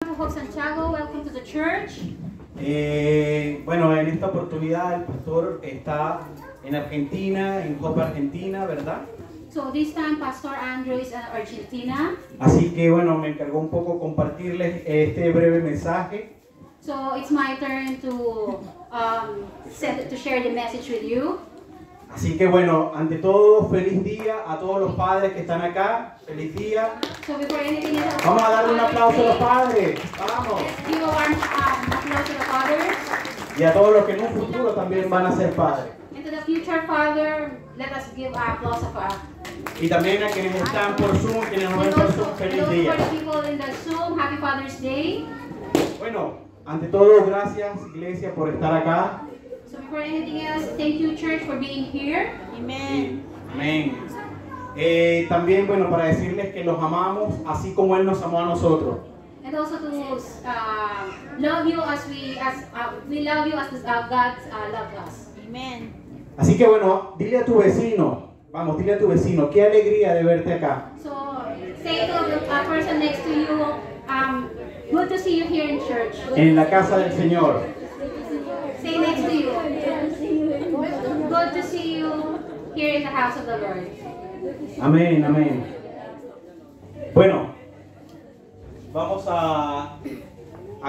Hope Santiago, welcome to the church. Bueno, en esta oportunidad el pastor está en Argentina, en Hope Argentina, ¿verdad? So this time Pastor Andrew is in Argentina. Así que bueno, me encargó un poco compartirles este breve mensaje. So it's my turn to share the message with you. Así que bueno, ante todo, feliz día a todos los padres que están acá. Feliz día. So before anything else, Vamos a darle un aplauso a los padres. Vamos. let's give a warm applause to the fathers. Y a todos los que en un futuro también van a ser padres. And to the future father, let us give applause of Y también a quienes están por Zoom, quienes nos ven and por also Zoom, feliz those día. for the people in the Zoom, Happy Father's Day. Bueno, ante todo, gracias iglesia por estar acá. So before anything else, thank you church for being here. Amén. Amén. También, bueno, para decirles que los amamos así como Él nos amó a nosotros. And also to love you as we love you as God loved us. Amen. Así que bueno, dile a tu vecino, vamos, dile a tu vecino, qué alegría de verte acá. So say to the person next to you, good to see you here in church. En la casa del Señor. Say next to you, good to see you here in the house of the Lord. Amén, amén. Bueno, vamos a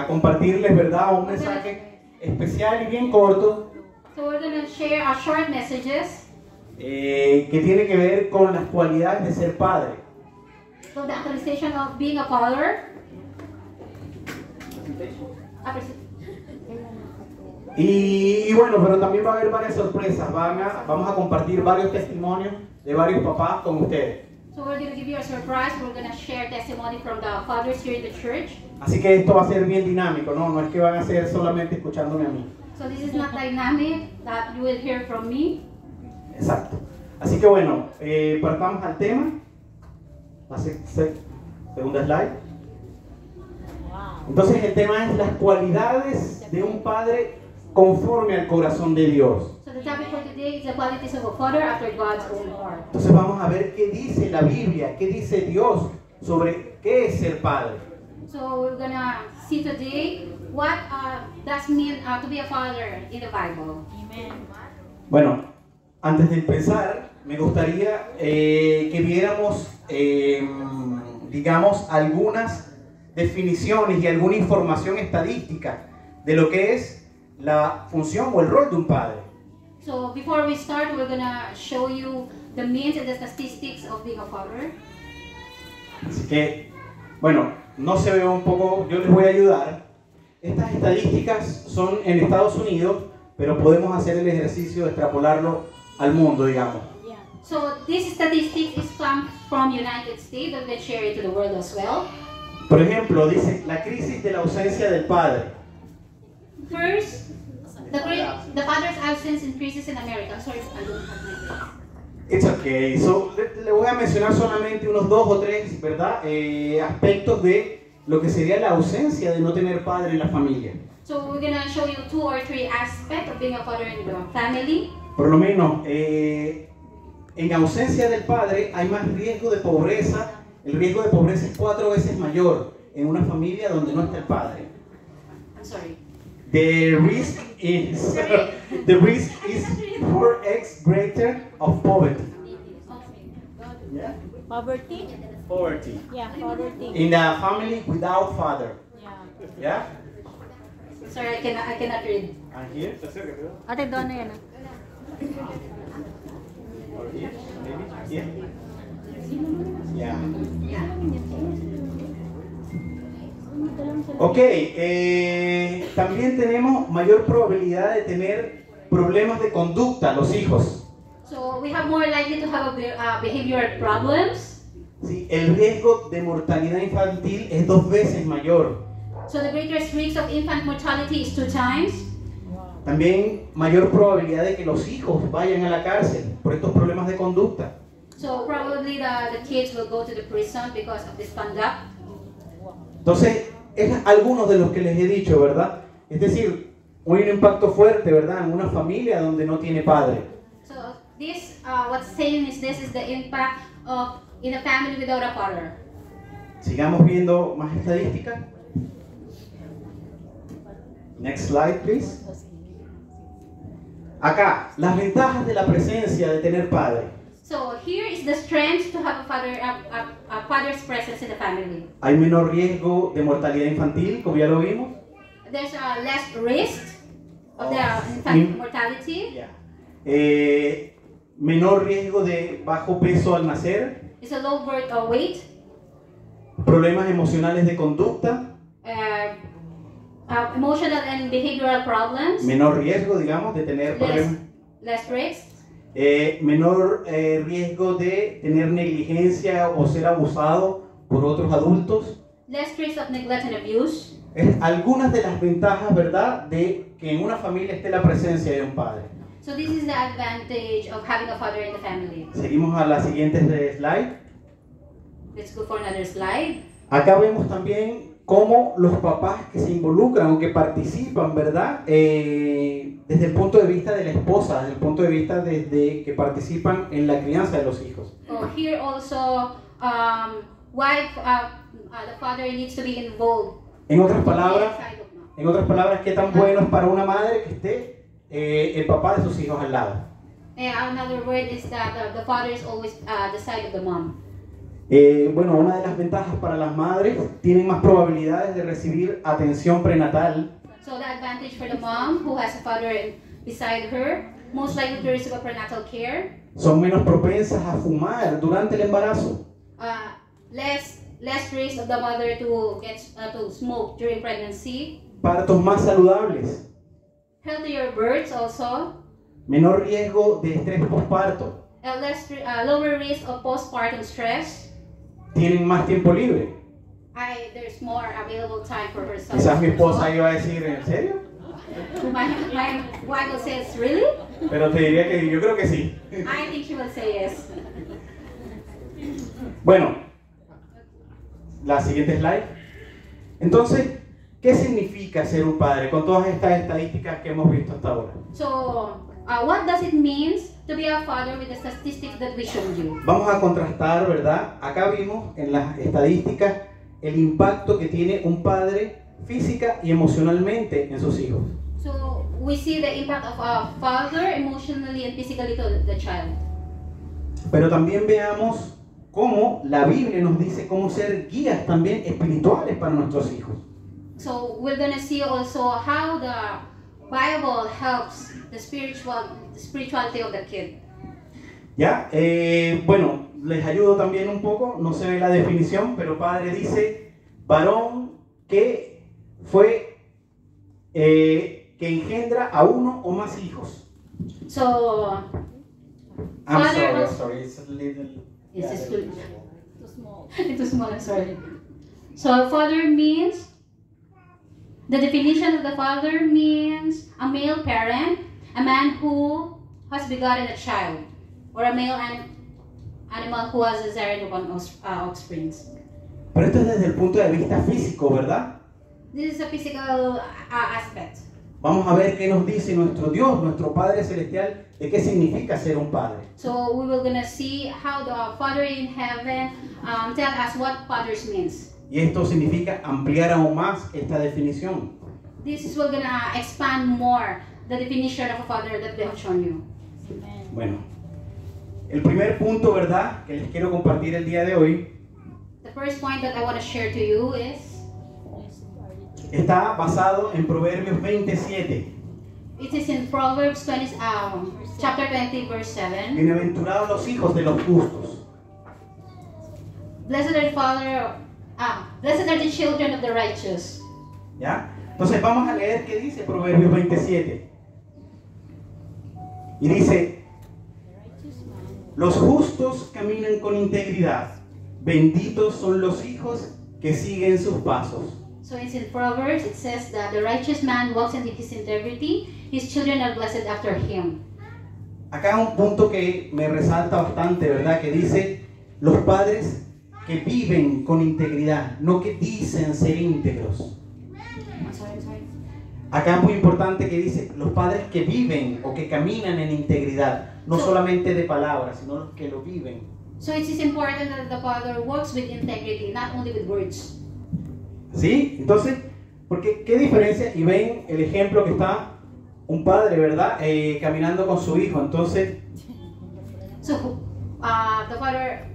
compartirles, ¿verdad? Un mensaje especial y bien corto So we're going to share our short messages. que tiene que ver con las cualidades de ser padre. So the actualization of being a father. Y bueno, pero también va a haber varias sorpresas. Vamos a compartir varios testimonios de varios papás con ustedes. So we're going to give you a surprise. We're going to share testimony from the fathers here in the church. Así que esto va a ser bien dinámico, ¿no? No es que van a ser solamente escuchándome a mí. So this is not dynamic that you will hear from me. Exacto. Así que bueno, partamos al tema. La segunda slide. Entonces el tema es las cualidades de un padre conforme al corazón de Dios. So the topic for today is the qualities of a father after God's own heart. Entonces vamos a ver qué dice la Biblia, qué dice Dios sobre qué es ser padre. So we're gonna see today what does mean to be a father in the Bible. Amen. Bueno, antes de empezar, me gustaría que viéramos, digamos, algunas definiciones y alguna información estadística de lo que es la función o el rol de un padre. So before we start, we're gonna show you the means and the statistics of being a father. Así que, bueno, no se ve un poco, yo les voy a ayudar. Estas estadísticas son en Estados Unidos, pero podemos hacer el ejercicio de extrapolarlo al mundo, digamos. Yeah. So this statistics is come from United States, but let's share it to the world as well. Por ejemplo, dice la crisis de la ausencia del padre. First, the father's absence increases in America. I'm sorry, I don't have my glasses. It's okay. So, le voy a mencionar solamente unos 2 o 3, ¿verdad? Aspectos de lo que sería la ausencia de no tener padre en la familia. So we're gonna show you 2 or 3 aspects of being a father in the family. Por lo menos, en ausencia del padre hay más riesgo de pobreza. El riesgo de pobreza es 4 veces mayor en una familia donde no está el padre. I'm sorry. The risk is 4x greater of poverty. Yeah? Poverty? Poverty. Yeah, poverty. In a family without father. Yeah. Yeah? Sorry, I cannot read. And here? Ate, doon na yan. Or here? Maybe? Here? Yeah. Ok, también tenemos mayor probabilidad de tener problemas de conducta los hijos. So we have more likely to have behavioral problems. Sí, el riesgo de mortalidad infantil es 2 veces mayor. So the greatest risk of infant mortality is 2 times. También mayor probabilidad de que los hijos vayan a la cárcel por estos problemas de conducta. So probably the kids will go to the prison because of this conduct. Entonces, es algunos de los que les he dicho, ¿verdad? Es decir, un impacto fuerte, ¿verdad? En una familia donde no tiene padre. So this, what's saying is this is the impact of in a family without a father. Sigamos viendo más estadísticas. Next slide, please. Acá, las ventajas de la presencia de tener padre. So here is the strength to have a father's presence in the family. Hay menor riesgo de mortalidad infantil, como ya lo vimos. There's less risk of the infant mortality. Menor riesgo de bajo peso al nacer. It's a low birth weight. Problemas emocionales de conducta. Emotional and behavioral problems. Menor riesgo, digamos, de tener problemas. Less risk. Menor riesgo de tener negligencia o ser abusado por otros adultos. Less risk of neglect and abuse. Es algunas de las ventajas, ¿verdad?, de que en una familia esté la presencia de un padre. So this is the advantage of having a father in the family. Seguimos a la siguiente slide. Let's go for another slide. Acá vemos también cómo los papás que se involucran o que participan, ¿verdad?, desde el punto de vista de la esposa, desde el punto de vista desde que participan en la crianza de los hijos. So here also, wife, the father needs to be involved. En otras palabras, ¿qué tan bueno es para una madre que esté el papá de sus hijos al lado? Another word is that the father is always the side of the mom. Bueno, una de las ventajas para las madres, tienen más probabilidades de recibir atención prenatal. So the advantage for the mom who has a father beside her, most likely to receive a prenatal care. Son menos propensas a fumar durante el embarazo. Less risk of the mother to get to smoke during pregnancy. Partos más saludables. Healthier births also. Menor riesgo de estrés postparto. Lower risk of postpartum stress. Tienen más tiempo libre. There's more available time for herself. Quizás mi esposa iba a decir, ¿en serio? My wife will say, really? Pero te diría que yo creo que sí. I think she will say yes. Bueno, la siguiente slide. Entonces, ¿qué significa ser un padre con todas estas estadísticas que hemos visto hasta ahora? So, what does it mean to be a father with the statistics that we showed you? Vamos a contrastar, ¿verdad? Acá vimos en las estadísticas el impacto que tiene un padre física y emocionalmente en sus hijos. So, we see the impact of a father emotionally and physically to the child. Pero también veamos cómo la Biblia nos dice cómo ser guías también espirituales para nuestros hijos. So, we're going to see also how the Bible helps the spirituality of the kid. ¿Ya? Bueno, les ayudo también un poco, no se ve la definición, pero padre dice, varón que fue, que engendra a uno o más hijos. So, I'm sorry, it's a little... It's too small. Too small, I'm sorry. So, father means, the definition of the father means a male parent, a man who has begotten a child, or a male animal who has desired upon offspring. Pero esto es desde el punto de vista físico, ¿verdad? This is a physical aspect. Vamos a ver qué nos dice nuestro Dios, nuestro Padre Celestial, de qué significa ser un padre. So we will gonna see how the Father in heaven tell us what fathers means. Y esto significa ampliar aún más esta definición. This is we're gonna expand more the definition of a father that we have shown you. Bueno, el primer punto, ¿verdad?, que les quiero compartir el día de hoy, The first point that I want to share to you is está basado en Proverbios 27. it is in Proverbs 20, chapter 20, verse 7. Bienaventurados los hijos de los justos. Blessed are the children of the righteous. ¿Ya? Entonces vamos a leer qué dice Proverbios 27. Y dice, los justos caminan con integridad, benditos son los hijos que siguen sus pasos. So it's in Proverbs, it says that the righteous man walks in his integrity, his children are blessed after him. Acá un punto que me resalta bastante, ¿verdad? Que dice, los padres que viven con integridad, no que dicen ser íntegros. I'm sorry. Acá es muy importante que dice, los padres que viven o que caminan en integridad, no solamente de palabras, sino los que lo viven. So it is important that the father works with integrity, not only with words. ¿Sí? Entonces, Porque, ¿qué diferencia? Y ven el ejemplo que está un padre, ¿verdad? Caminando con su hijo. Entonces, So, the father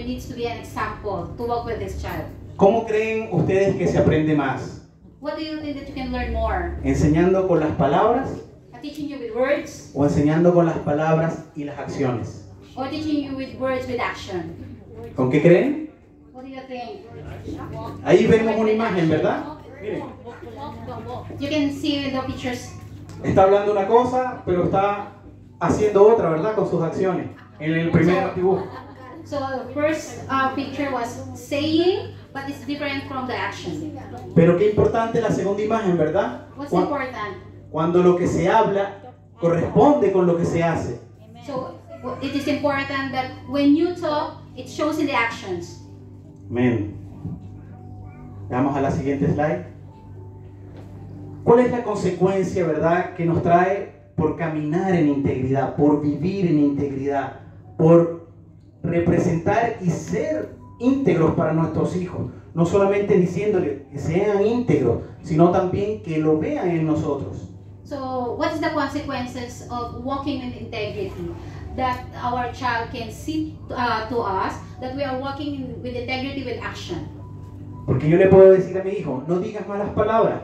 needs to be an example to walk with his child. ¿cómo creen ustedes que se aprende más? What do you think that you can learn more? ¿Enseñando con las palabras Teaching you with words, o enseñando con las palabras y las acciones? or teaching you with words with action? ¿Con qué creen? What do you think? Ahí vemos una imagen, ¿verdad? Miren, You can see in the pictures. está hablando una cosa, pero está haciendo otra, ¿verdad? Con sus acciones. En el primer dibujo. So the first picture was saying, but it's different from the action. Pero qué importante la segunda imagen, ¿verdad? What's important? Cuando lo que se habla corresponde con lo que se hace. So it is important that when you talk, it shows in the actions. Amén. Vamos a la siguiente slide. ¿Cuál es la consecuencia, verdad, que nos trae por caminar en integridad, por vivir en integridad, por representar y ser íntegros para nuestros hijos? No solamente diciéndole que sean íntegros, sino también que lo vean en nosotros. So what is the consequences of walking in integrity? That our child can see to us that we are walking with integrity with action. Porque yo le puedo decir a mi hijo, no digas malas palabras,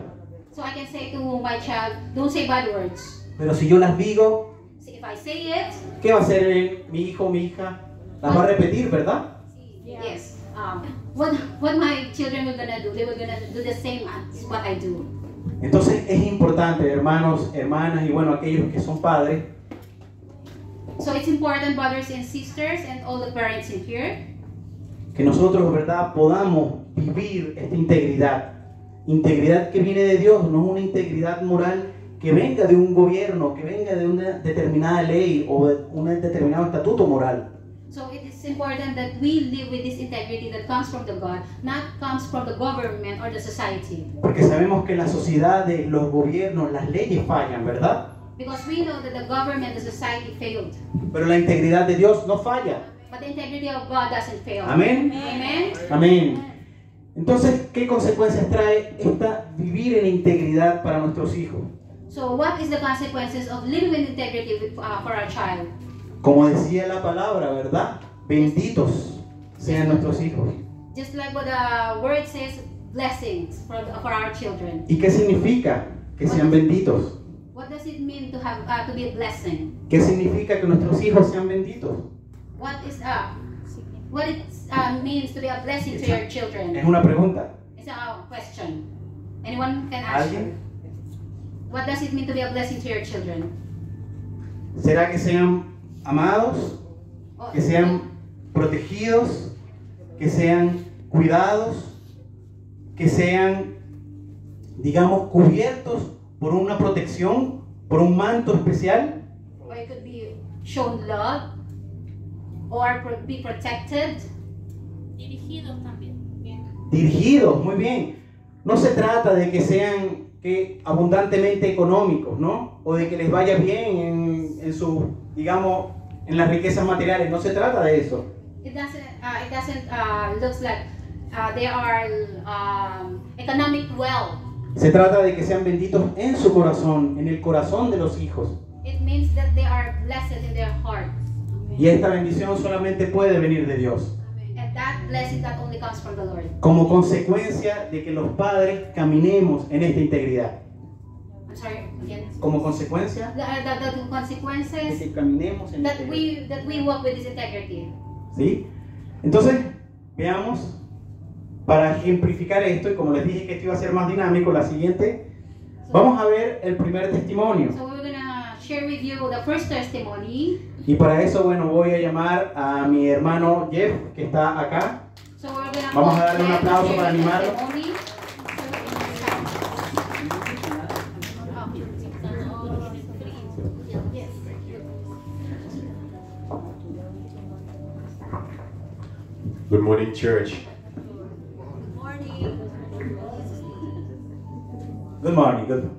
So I can say to my child, don't say bad words. pero si yo las digo, So if I say it, ¿qué va a hacer él, mi hijo o mi hija? Las va a repetir, ¿verdad? yes. What my children were gonna do, they were gonna do the same as what I do. Entonces es importante, hermanos, hermanas y bueno, aquellos que son padres, So it's important, brothers and sisters, and all the parents in here, que nosotros, ¿verdad?, podamos vivir esta integridad. Integridad que viene de Dios, no es una integridad moral que venga de un gobierno, que venga de una determinada ley o de un determinado estatuto moral. so it is important that we live with this integrity that comes from the God, not comes from the government or the society. Porque sabemos que las sociedades, los gobiernos, las leyes fallan, ¿verdad? Because we know that the government, the society failed. Pero la integridad de Dios no falla. But the integrity of God doesn't fail. Amén. Amen. Amén. Entonces, ¿qué consecuencias trae vivir en integridad para nuestros hijos? So what is the consequences of living with integrity for our child? Como decía la palabra, ¿verdad? Benditos sean nuestros hijos. Just like what the word says, blessings for our children. ¿Y qué significa que sean benditos? What does it mean to have to be a blessing? ¿Qué significa que nuestros hijos sean benditos? What it means to be a blessing to your children? Es una pregunta. It's a question. Anyone can answer. ¿Alguien? What does it mean to be a blessing to your children? ¿Será que sean amados? Oh, ¿Que sean protegidos? ¿Que sean cuidados? ¿Que sean, digamos, cubiertos por una protección, por un manto especial? or it could be shown love, or be protected. Dirigidos también. Dirigidos, muy bien. No se trata de que sean abundantemente económicos, ¿no? O de que les vaya bien en su, digamos, en las riquezas materiales. No se trata de eso. It doesn't looks like they are economic well. Se trata de que sean benditos en su corazón, en el corazón de los hijos. It means that they are blessed in their heart. Y esta bendición solamente puede venir de Dios. And that blessing that only comes from the Lord. Como consecuencia de que los padres caminemos en esta integridad. I'm sorry, again. Como consecuencia The de consequences que caminemos en that integridad. we walk with this integrity. ¿Sí? Entonces, veamos, para ejemplificar esto, y como les dije que esto iba a ser más dinámico, la siguiente, vamos a ver el primer testimonio. So we're gonna share with you the first testimony. Y para eso, bueno, voy a llamar a mi hermano Jeff, que está acá. So we're gonna Vamos a call darle un Jeff to aplauso share para his animarlo. testimony. Good morning, church. Good morning. Good.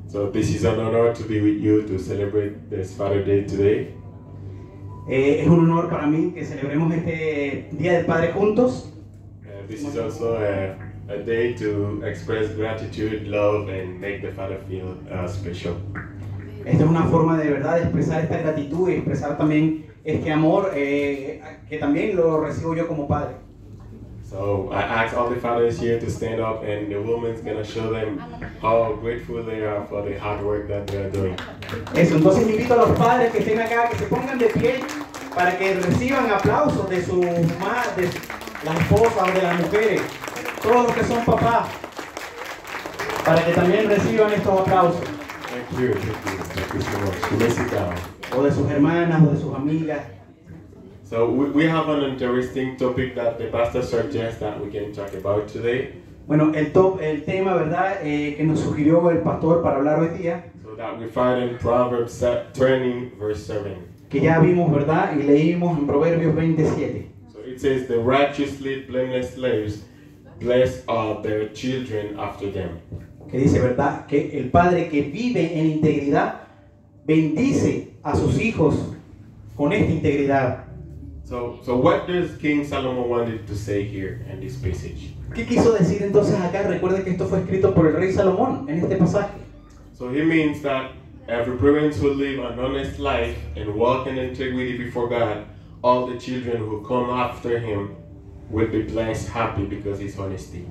So this is an honor to be with you to celebrate this Father Day today. Es un honor para mí que celebremos este Día del Padre juntos. This is also a day to express gratitude, love, and make the Father feel special. Esta es una forma de verdad de expresar esta gratitud y expresar también este amor que también lo recibo yo como padre. So I ask all the fathers here to stand up, and the woman's gonna show them how grateful they are for the hard work that they are doing. Eso, entonces invito a los padres que estén acá, que se pongan de pie para que reciban aplausos de sus madres, de las esposas o de las mujeres, todos los que son papás, para que también reciban estos aplausos. Thank you so much. You may sit down. O de sus hermanas o de sus amigas. So we have an interesting topic that the pastor suggests that we can talk about today. Bueno, el tema, ¿verdad?, que nos sugirió el pastor para hablar hoy día, So that we find in Proverbs 20, verse 7. que ya vimos, ¿verdad?, y leímos en Proverbios 27. So it says, the righteously blameless slaves, blessed are their children after them. Que dice, ¿verdad?, que el padre que vive en integridad bendice a sus hijos con esta integridad. So what does King Solomon wanted to say here in this passage? ¿Qué quiso decir entonces acá? Recuerde que esto fue escrito por el rey Salomón en este pasaje. So he means that every parent who live an honest life and walk in integrity before God, all the children who come after him will be blessed, happy because his honesty.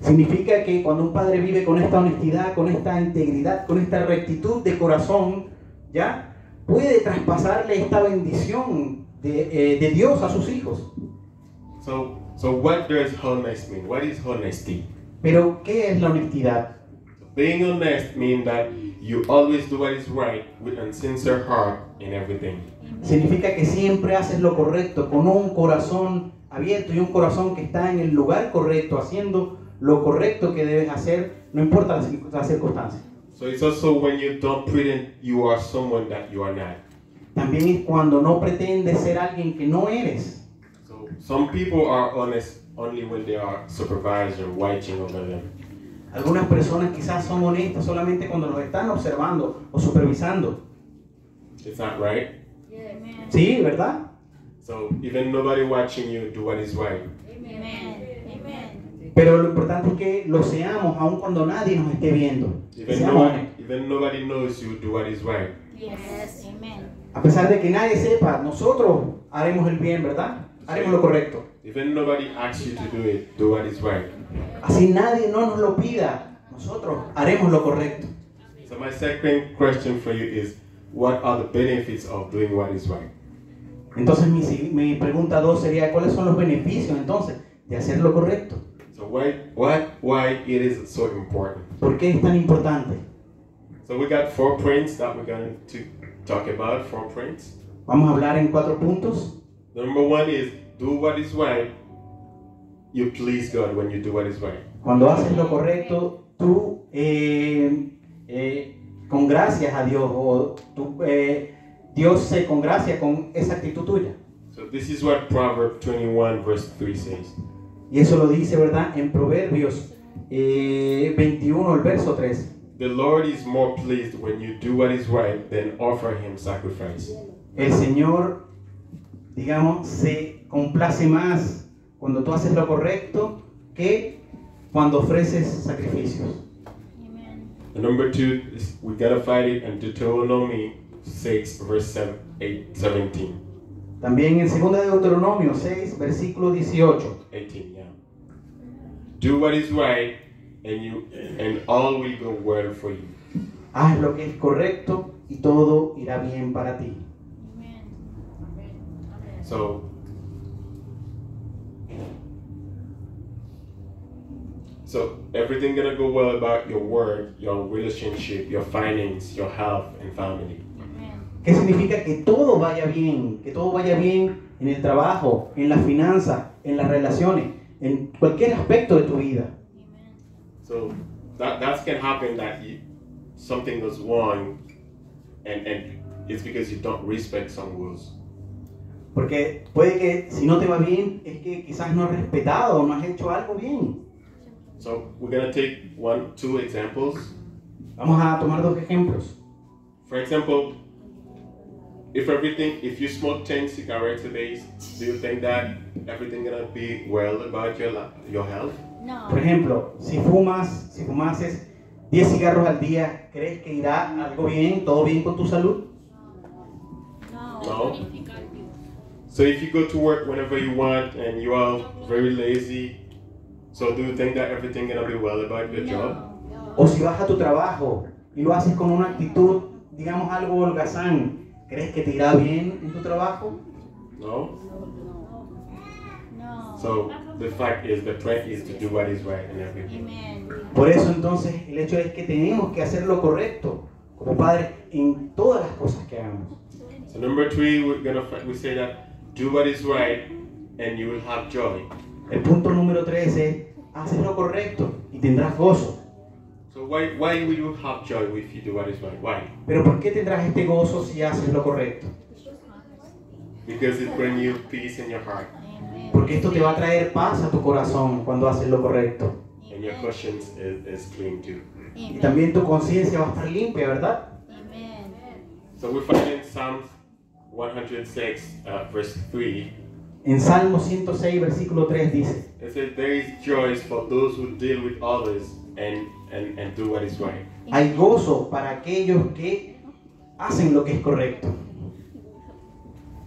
Significa que cuando un padre vive con esta honestidad, con esta integridad, con esta rectitud de corazón, ¿ya?, puede traspasarle esta bendición de Dios a sus hijos. So what does honest mean? What is honesty? Pero, ¿qué es la honestidad? Being honest means that you always do what is right with a sincere heart in everything. Significa que siempre haces lo correcto con un corazón abierto y un corazón que está en el lugar correcto, haciendo lo correcto que debes hacer, no importa las circunstancias. So it's also when you don't pretend you are someone that you are not. También es cuando no pretendes ser alguien que no eres. So some people are honest only when they are supervised or watching over them. Algunas personas quizás son honestas solamente cuando los están observando o supervisando. Is that right? Amen. Sí, ¿verdad? So even nobody watching you do what is right. Amen. Amen. Pero lo importante es que lo seamos aun cuando nadie nos esté viendo. Que seamos honestos. Even nobody knows you do what is right. Yes. Amen. A pesar de que nadie sepa, nosotros haremos el bien, ¿verdad? Haremos lo correcto. Even nobody asks you to do it, do what is right. Así nadie no nos lo pida, nosotros haremos lo correcto. So my second question for you is, what are the benefits of doing what is right? Entonces mi pregunta 2 sería, ¿cuáles son los beneficios entonces de hacer lo correcto? So why it is so important? ¿Por qué es tan importante? So we got 4 points that we're going to talk about, 4 points. Vamos a hablar en 4 puntos. Number 1 is, do what is right. You please God when you do what is right. Cuando haces lo correcto, tú con gracias a Dios, o Dios se congracia con esa actitud tuya. So this is what Proverbs 21 verse 3 says. Y eso lo dice, ¿verdad?, en Proverbios 21, el verso 3. The Lord is more pleased when you do what is right than offer him sacrifice. El Señor, digamos, se complace más cuando tú haces lo correcto que cuando ofreces sacrificios. Amen. And number 2 is we gotta find it in Deuteronomy 6 verse 17. También en 2 de Deuteronomio 6, versículo 18. 18, yeah. Do what is right and all will go well for you. Haz lo que es correcto y todo irá bien para ti. Amen. So everything gonna go well about your work, your relationship, your finance, your health and family. Amen. ¿Qué significa? Que todo vaya bien en el trabajo, en las finanzas, en las relaciones, en cualquier aspecto de tu vida. Amen. So that can happen that something goes wrong and it's because you don't respect some rules. Porque puede que si no te va bien es que quizás no has respetado o no has hecho algo bien. So we're gonna take 2 examples. Vamos a tomar 2 ejemplos. For example, if you smoke 10 cigarettes a day, do you think that everything gonna be well about your health? No. Por ejemplo, si fumases 10 cigarros al día, ¿crees que irá algo bien, todo bien con tu salud? No. No. So if you go to work whenever you want and you are very lazy, so do you think that everything gonna be well about your job? O si vas a tu trabajo y lo haces con una actitud, digamos algo holgazán, ¿crees que te irá bien en tu trabajo? No. No. So the fact is, the point is to do what is right in everything. Amen. Por eso entonces el hecho es que tenemos que hacer lo correcto como padres en todas las cosas que hagamos. So number 3, we say that do what is right and you will have joy. El punto número 3 es, haces lo correcto y tendrás gozo. So why will you have joy if you do what is right? Why? Pero ¿por qué tendrás este gozo si haces lo correcto? Because it brings you peace in your heart Amen. Porque esto te va a traer paz a tu corazón cuando haces lo correcto. and your conscience is clean too. Y Amen. también tu conciencia va a estar limpia, ¿verdad? Amen. So we find in Psalms 106 verse 3, En Salmo 106, versículo 3 dice, it says there is joy for those who deal with others and do what is right. hay gozo para aquellos que hacen lo que es correcto.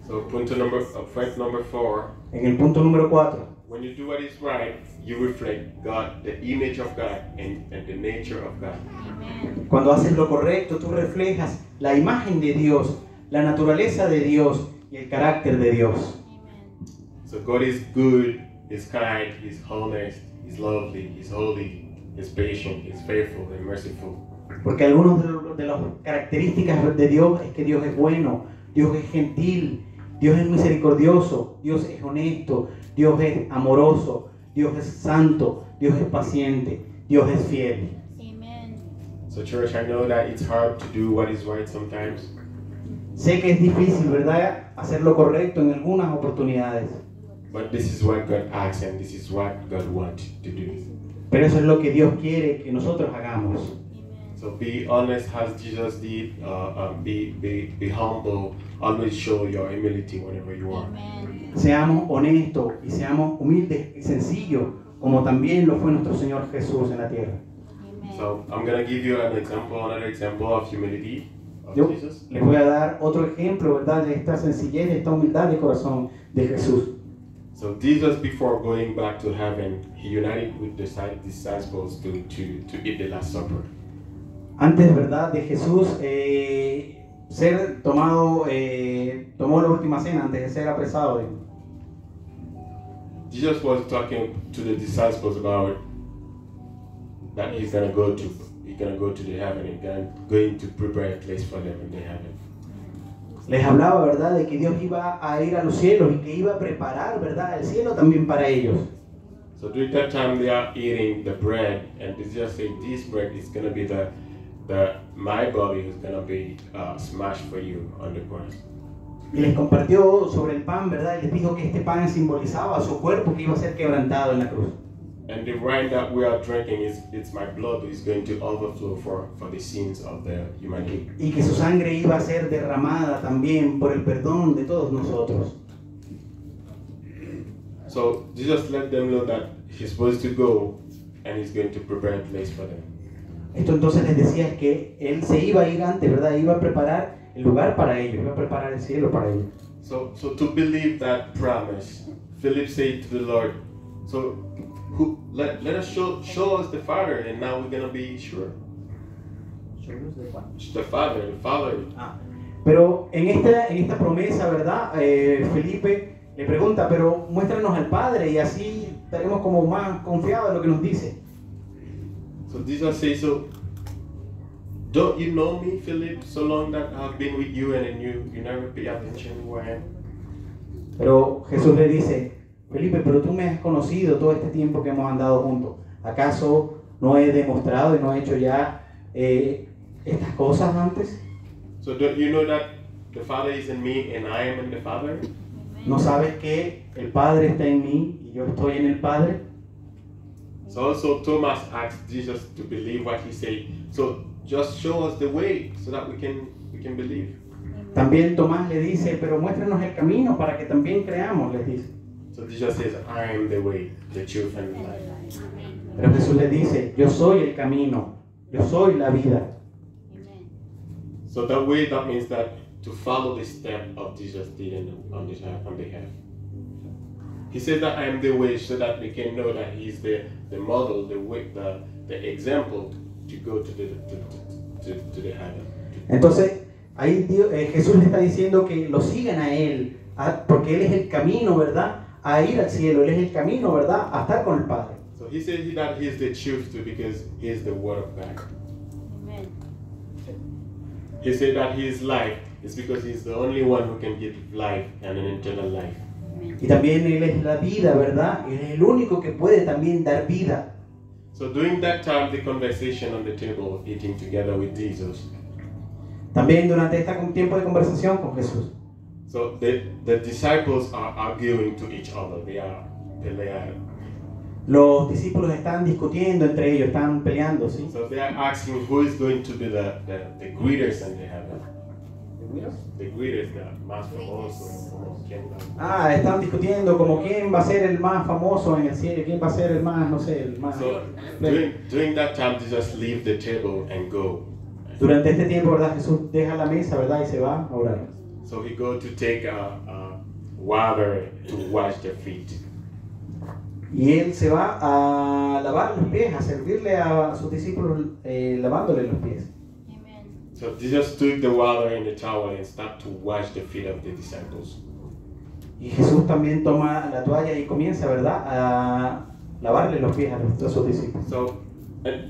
So point number 4, En el punto número 4, when you do what is right, you reflect God, the image of God and the nature of God. Amen. cuando haces lo correcto, tú reflejas la imagen de Dios, la naturaleza de Dios y el carácter de Dios. Amen. So God is good, He's kind, He's honest, He's lovely, He's holy, He's patient, He's faithful and merciful. Porque algunas de las características de Dios es que Dios es bueno, Dios es gentil, Dios es misericordioso, Dios es honesto, Dios es amoroso, Dios es santo, Dios es paciente, Dios es fiel. Amen. So church, I know that it's hard to do what is right sometimes, Sé que es difícil, ¿verdad?, hacer lo correcto en algunas oportunidades, but this is what God asks and this is what God wants to do. pero eso es lo que Dios quiere que nosotros hagamos. Amen. So be honest as Jesus did, be humble, always show your humility whenever you are. Amen. Seamos honestos y seamos humildes y sencillos, como también lo fue nuestro Señor Jesús en la tierra. Amen. So I'm going to give you another example of humility of Yo Jesus. les voy a dar otro ejemplo, ¿verdad?, de esta sencillez, de esta humildad de corazón de Jesús. So Jesus, before going back to heaven, he united with the disciples to eat the Last Supper. Antes, ¿verdad?, de Jesús tomó la última cena antes de ser apresado. Jesus was talking to the disciples about that he's gonna go to the heaven and going to prepare a place for them in the heaven. Les hablaba, ¿verdad?, de que Dios iba a ir a los cielos y que iba a preparar, ¿verdad?, el cielo también para ellos. So during that time they are eating the bread, and Jesus said, "This bread is gonna be my body is gonna be smashed for you on the cross." Y les compartió sobre el pan, ¿verdad?, y les dijo que este pan simbolizaba su cuerpo que iba a ser quebrantado en la cruz. And the wine that we are drinking it's my blood is going to overflow for the sins of the humanity. Y que su sangre iba a ser derramada también por el perdón de todos nosotros. So Jesus let them know that he's supposed to go and he's going to prepare a place for them. Esto entonces les decía que Él se iba a ir antes, ¿verdad?, iba a preparar el lugar para ellos, iba a preparar el cielo para ellos. So to believe that promise, Philip said to the Lord, so let us show us the Father, and now we're gonna be sure. The Father. Pero en esta promesa, ¿verdad?, Felipe le pregunta, pero muéstranos al Padre y así estaremos como más confiados en lo que nos dice. So Jesus says, so don't you know me, Philip, so long that I've been with you and you never pay attention who I am? Pero Jesús le dice, Felipe, pero tú me has conocido todo este tiempo que hemos andado juntos. ¿Acaso no he demostrado y no he hecho ya estas cosas antes? So don't you know that the Father is in me and I am in the Father? ¿No sabes que el Padre está en mí y yo estoy en el Padre? So also Thomas asked Jesus to believe what he said. So just show us the way so that we can believe. También Tomás le dice, pero muéstranos el camino para que también creamos, les dice. So Jesus says, I am the way, the truth, and the life. Pero Jesús les dice, yo soy el camino, yo soy la vida. Amen. So that way, that means that to follow the step of Jesus did on behalf. He said that I am the way, so that we can know that He's the model, the way, the example to go to the heaven. Entonces, ahí Jesús le está diciendo que lo sigan a Él, porque Él es el camino, ¿verdad? A ir al cielo, Él es el camino, ¿verdad? A estar con el Padre. So He said that He is the truth too, because He is the Word of God. Amen. He said that He is life. It's because He's the only one who can give life and an eternal life. Amen. Y también Él es la vida, ¿verdad? Él es el único que puede también dar vida. So during that time, the conversation on the table, eating together with Jesus. También durante este tiempo de conversación con Jesús. So the disciples are arguing to each other. They are peleando. Los discípulos están discutiendo entre ellos, están peleando, ¿sí? So they are asking who is going to be the greeters in the heaven. The greeters, the más famoso, como quien va. Están discutiendo como quién va a ser el más famoso en el cielo, quién va a ser el más, no sé, el más... So during that time, they just leave the table and go. Durante este tiempo, ¿verdad? Jesús deja la mesa, ¿verdad? Y se va a orar. So he go to take water to wash their feet. Y Él se va a lavar los pies, a servirle a sus discípulos lavándole los pies. Amen. So Jesus took the water in the towel and started to wash the feet of the disciples. Y Jesús también toma la toalla y comienza, ¿verdad? A lavarle los pies a sus discípulos. So,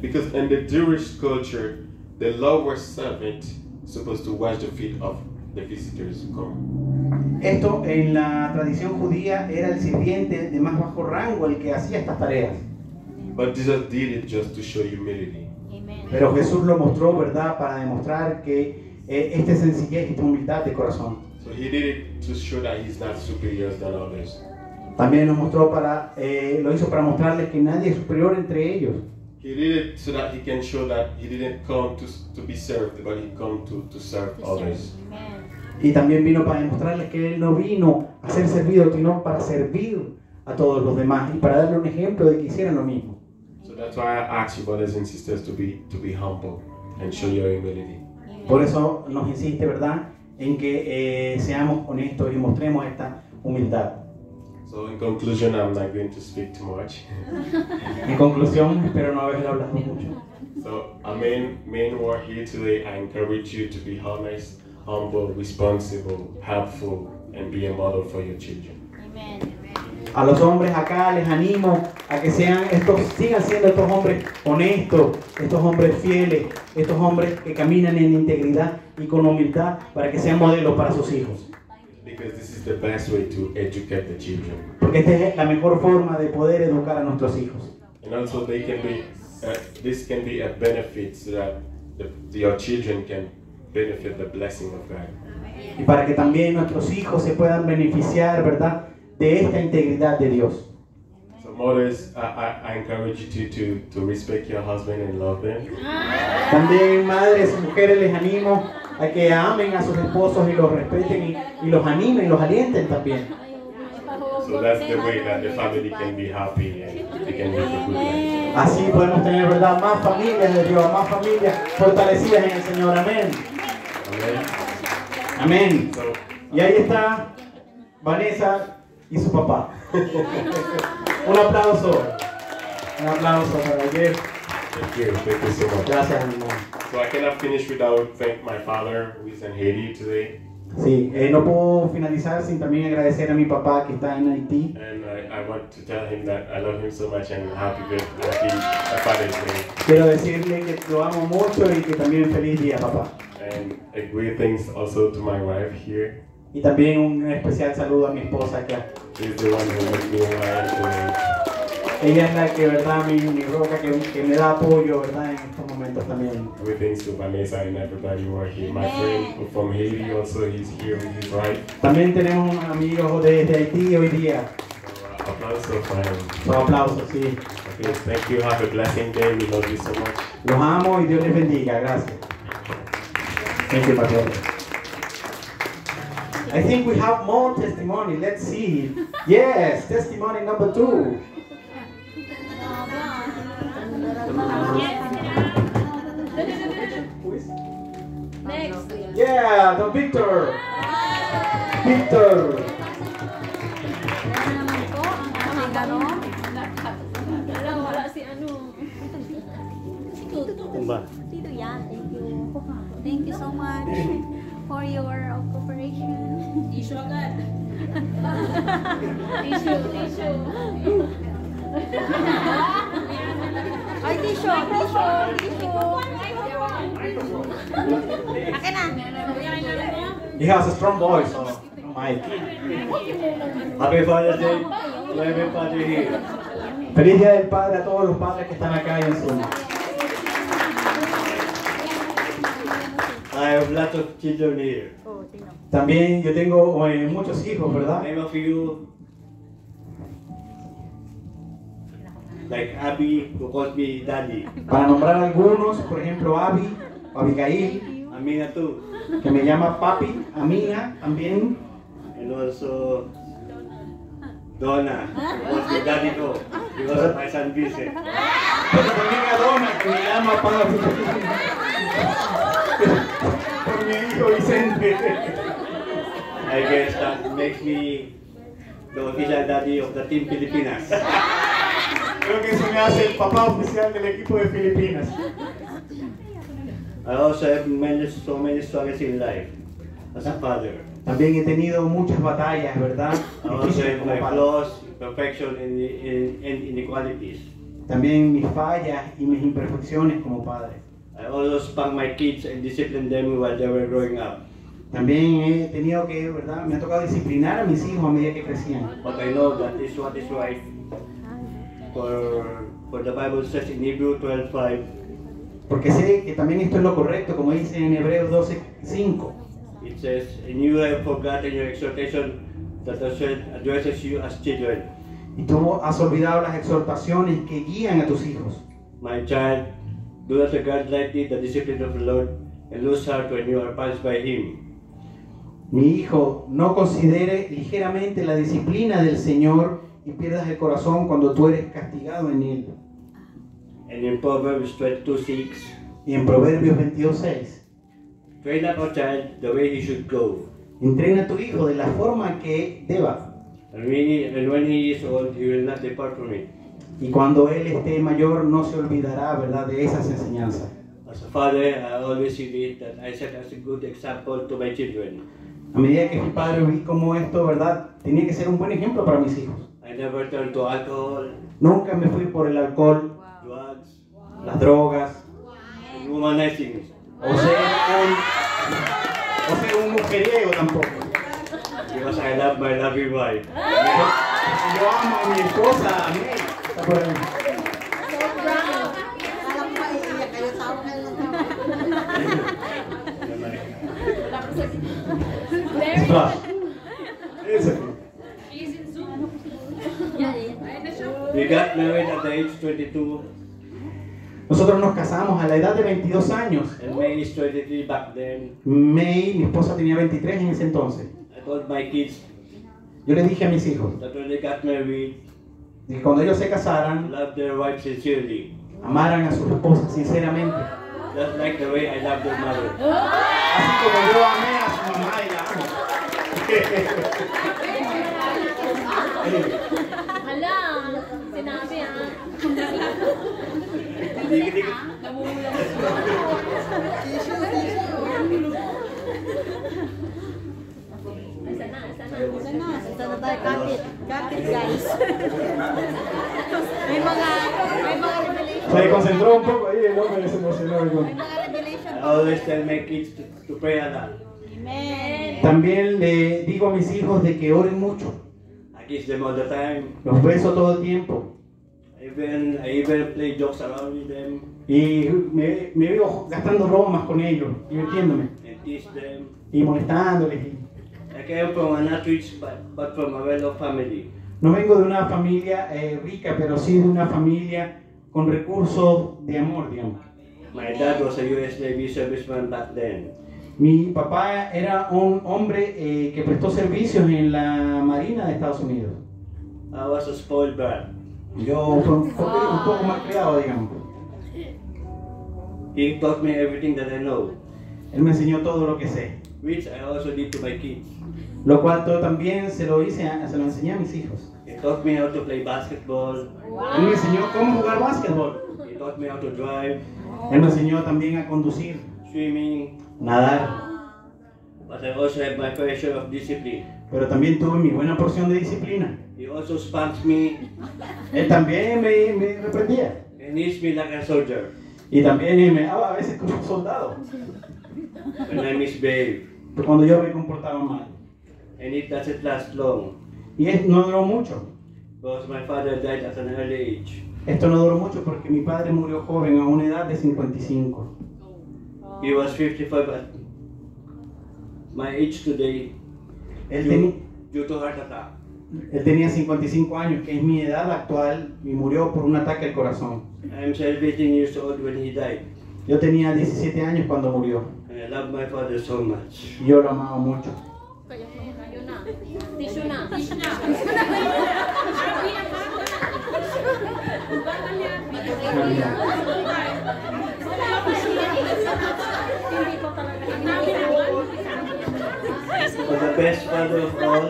because in the Jewish culture, the lower servant supposed to wash the feet of the visitors who come. Esto en la tradición judía era el sirviente de más bajo rango el que hacía estas tareas. But Jesus did it just to show humility. Amen. Pero Jesús lo mostró, ¿verdad? Para demostrar que esta sencillez y esta humildad de corazón. So he did it to show that he's not superior than others. También nos mostró lo hizo para mostrarles que nadie es superior entre ellos. He did it so that he can show that he didn't come to be served, but he come to serve others. Amen. Y también vino para demostrarles que Él no vino a ser servido, sino para servir a todos los demás y para darle un ejemplo de que hicieran lo mismo. So that's why I ask you, brothers and sisters, to be humble and show your humility. Amen. Por eso nos insiste, ¿verdad?, en que seamos honestos y mostremos esta humildad. So in conclusion, I'm not going to speak too much. En conclusión, espero no haber hablado mucho. So our main word here today, I encourage you to be honest, humble, responsible, helpful, and be a model for your children. Amen. A los hombres acá les animo a que sigan siendo estos hombres honestos, estos hombres fieles, estos hombres que caminan en integridad y con humildad para que sean modelos para sus hijos. Because this is the best way to educate the children. Porque esta es la mejor forma de poder educar a nuestros hijos. And also they can be, this can be a benefit so that your children can benefit the blessing of God. Y para que también nuestros hijos se puedan beneficiar, ¿verdad?, de esta integridad de Dios. So mothers, I encourage you to respect your husband and love them. También madres y mujeres les animo a que amen a sus esposos y los respeten y los animen, los alienten también. So that's the way that the family can be happy and they can live a good life. Así podemos tener, ¿verdad?, más familias de Dios, más familias fortalecidas en el Señor. Amén. Amen. Amén. So, Y ahí está Vanessa y su papá. Un aplauso. Un aplauso para ayer. thank you so much. Gracias, mi amor. So I cannot finish without thank my father who is in Haiti today. Sí, no puedo finalizar sin también agradecer a mi papá que está en Haití. And I want to tell him that I love him so much and happy Father's Day. Quiero decirle que lo amo mucho y que también feliz día, papá. And a great thanks also to my wife here. Y también un especial saludo a mi esposa acá. She's the one who makes me who I am today. Ella es la que, ¿verdad?, mi roca, que me da apoyo, ¿verdad?, en estos momentos también. Great thanks to Vanessa and everybody who are here. My friend from Haiti also, he's here with his wife. También tenemos un amigo desde Haití hoy día. So applause for him. Su aplauso, sí. Okay, thank you. Have a blessing day. We love you so much. Los amo y Dios les bendiga. Gracias. Thank you, Pastor. I think we have more testimony. Let's see. Yes, testimony number 2. Next. Yeah, Don Victor. Victor. Ano naman po ang aming gano'n? Wala si ano. Si Tuto. Tito yan. Thank you. Thank you so much for your cooperation. Tissue agad. Tissue. Ay, tissue. Akin na. He has a strong voice. So, Mike. Happy Father's Day to everybody here. Feliz Día del Padre a todos los padres que están acá en Zoom. I have lots of children here. También yo tengo muchos hijos, ¿verdad? Name of you, like Abby, who calls me Daddy. Para nombrar algunos, por ejemplo, Abby, Abigail, Amina too. que me llama papi, Amina también, And also Donna, who calls me Daddy too. Because of my son Vincent. pero también a Donna, que me llama papi, por mi hijo Vicente. I guess that makes me the official daddy of the Team Filipinas. Creo que eso me hace el papá oficial del equipo de Filipinas. I also have so many struggles in life as a father. También he tenido muchas batallas, ¿verdad? I also Difíciles have como my padre. flaws, imperfection, and inequalities. También mis fallas y mis imperfecciones como padre. I always spank my kids and discipline them while they were growing up. También he tenido que, ¿verdad? Me ha tocado disciplinar a mis hijos a medida que crecían. But I know that is what is right. For the Bible says in Hebrews 12:5, Porque sé que también esto es lo correcto, como dice en Hebreos 12:5. it says, "And you have forgotten your exhortation that addresses you as children. Y tú has olvidado las exhortaciones que guían a tus hijos. My child, do not regard lightly the discipline of the Lord, and lose heart when you are punished by Him. Mi hijo, no considere ligeramente la disciplina del Señor y pierdas el corazón cuando tú eres castigado en Él. And in Proverbs 22:6, Y en Proverbios 22:6, train up a child the way he should go. entrena a tu hijo de la forma que deba. And when he is old, he will not depart from it. Y cuando él esté mayor, no se olvidará, ¿verdad?, de esas enseñanzas. As a father, I always see it that I set as a good example to my children. A medida que fui padre, vi cómo esto, ¿verdad?, tenía que ser un buen ejemplo para mis hijos. I never turned to alcohol, Nunca me fui por el alcohol, drugs, las drogas, and womanizing. o ser un mujeriego tampoco. Because I love my loving wife. Yo amo a mi esposa, a mí. Está por ahí. Splash. It's okay. We got married at the age 22, Nosotros nos casamos a la edad de 22 años. and May is 23 back then. May, mi esposa tenía 23 en ese entonces. I told my kids Yo le dije a mis hijos that when they got married, que cuando ellos se casaran, love their wife sincerely, amaran a sus esposas sinceramente. just like the way I love their mother. Así como yo amé a su mamá y la amo. Hala, sinabi Isa na tayo, kapit guys. may mga revelation. Se concentró un poco ahí, el hombre se emocionó. May mga revelation. I always tell my kids to pray a lot. Amen. También le digo a mis hijos de que oren mucho. I kiss them all the time. Los beso todo el tiempo. I even play jokes around with them Y me veo gastando bromas con ellos, divirtiéndome and tease them. y molestándoles. I came from a not rich but from a well-off family. No vengo de una familia rica, pero sí de una familia con recursos de amor, digamos. My dad was a U.S. Navy serviceman back then. Mi papá era un hombre que prestó servicios en la Marina de Estados Unidos. I was a spoiled brat. Yo fui un poco mal criado, digamos. He taught me everything that I know, Él me enseñó todo lo que sé. which I also did to my kids. Lo cual todo también se lo enseñé a mis hijos. He taught me how to play basketball. Él me enseñó cómo jugar básquetbol. He taught me how to drive, Él me enseñó también a conducir, swimming. nadar. But I also have my fair share of discipline. Pero también tuve mi buena porción de disciplina. He also spanked me Él también me reprendía. and hits me like a soldier Y también me daba a veces como un soldado. when I misbehave. Cuando yo me comportaba mal. And it doesn't last long, Y no duró mucho. because my father died at an early age. Esto no duró mucho porque mi padre murió joven a una edad de 55. He was 55 at my age today Él, due to heart attack. él tenía 55 años, que es mi edad actual, y murió por un ataque al corazón. I'm 17 years old when he died, Yo tenía 17 años cuando murió. and I love my father so much. Y yo lo amaba mucho. Tissue na. But the best father of all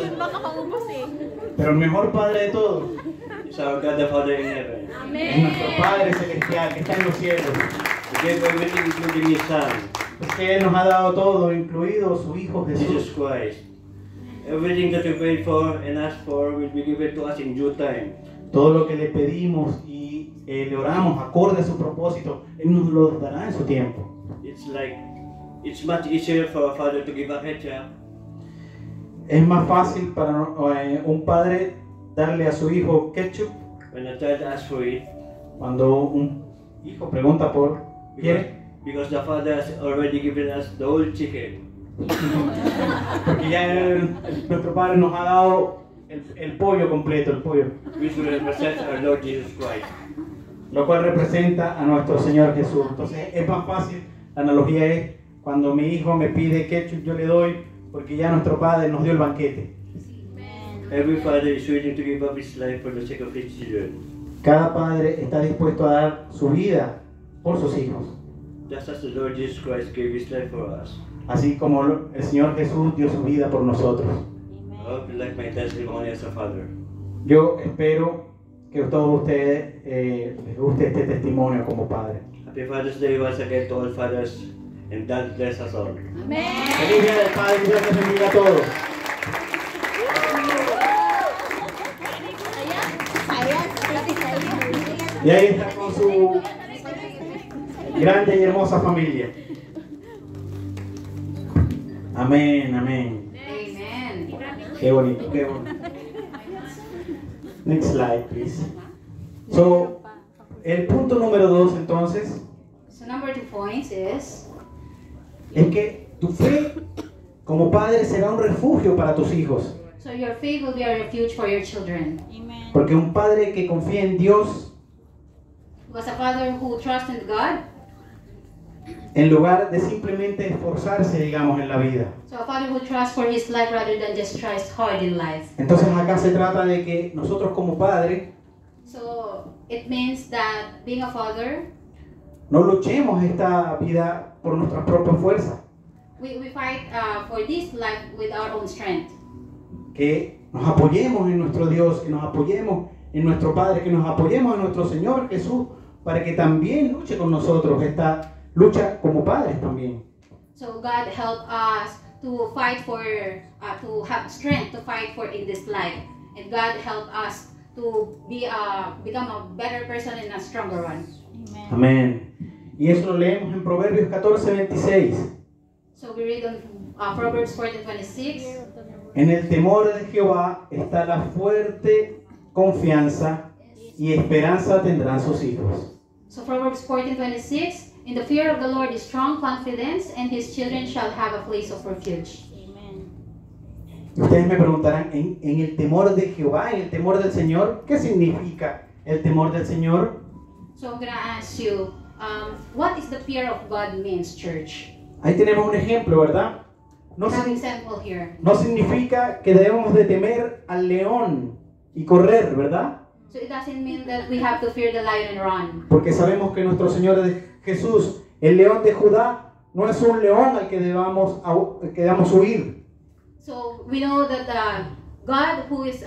Pero el mejor padre de todos is our God the Father in heaven. es nuestro Padre Celestial que está en los cielos. He gave everything, including His Son, Es que Él nos ha dado todo, incluido su Hijo Jesus Jesús. Christ. Everything that we prayed for and asked for will be given to us in due time. Todo lo que le pedimos y le oramos acorde a su propósito, Él nos lo dará en su tiempo. It's much easier for a father to give a ketchup Es más fácil para un padre darle a su hijo ketchup when a child asks for it, cuando un hijo pregunta por ¿quiere? because the father has already given us the whole chicken. Porque ya nuestro Padre nos ha dado el pollo completo, el pollo, Which represents our Lord Jesus Christ. lo cual representa a nuestro Señor Jesús. Entonces es más fácil, la analogía es cuando mi hijo me pide ketchup, yo le doy, porque ya nuestro Padre nos dio el banquete. Every father is willing to give up his life for the sake of his children, Cada padre está dispuesto a dar su vida por sus hijos, just as the Lord Jesus Christ gave his life for us. así como el Señor Jesús dio su vida por nosotros. I hope you like my testimony as a father. Yo espero que a todos ustedes les guste este testimonio como padre. Happy Father's Day once again to all fathers, and God bless us all. Feliz Día del Padre, Dios les bendiga a todos. Y ahí está con su grande y hermosa familia. Amén, amén. Amen. Qué bonito, qué bonito. Next slide, please. So, el punto número 2 entonces So number 2 points is es que tu fe como padre será un refugio para tus hijos. so your faith will be a refuge for your children. Porque un padre que confía en Dios, Because a father who trusts in God, en lugar de simplemente esforzarse, digamos, en la vida. so a father who trusts for his life rather than just tries hard in life. Entonces acá se trata de que nosotros como padre So it means that being a father, no luchemos esta vida por nuestras propias fuerzas. we fight for this life with our own strength. Que nos apoyemos en nuestro Dios, que nos apoyemos en nuestro Padre, que nos apoyemos en nuestro Señor Jesús, para que también luche con nosotros esta lucha como padres también. So God help us to fight for, to have strength to fight for in this life. And God help us to become a better person and a stronger one. Amén. Y eso lo leemos en Proverbios 14:26. So we read on Proverbs 14:26. En el temor de Jehová está la fuerte confianza y esperanza tendrán sus hijos. So Proverbs 14:26. In the fear of the Lord is strong confidence, and his children shall have a place of refuge. Y ustedes me preguntarán, ¿en el temor de Jehová, en el temor del Señor? ¿Qué significa el temor del Señor? So I'm going to ask you, what is the fear of God means, church? Ahí tenemos un ejemplo, ¿verdad? No, We have an example here. no significa que debemos de temer al león y correr, ¿verdad? So it doesn't mean that we have to fear the lion and run. Porque sabemos que nuestro Señor Jesús El león de Judá no es un león al que debamos huir. So we know that God, who is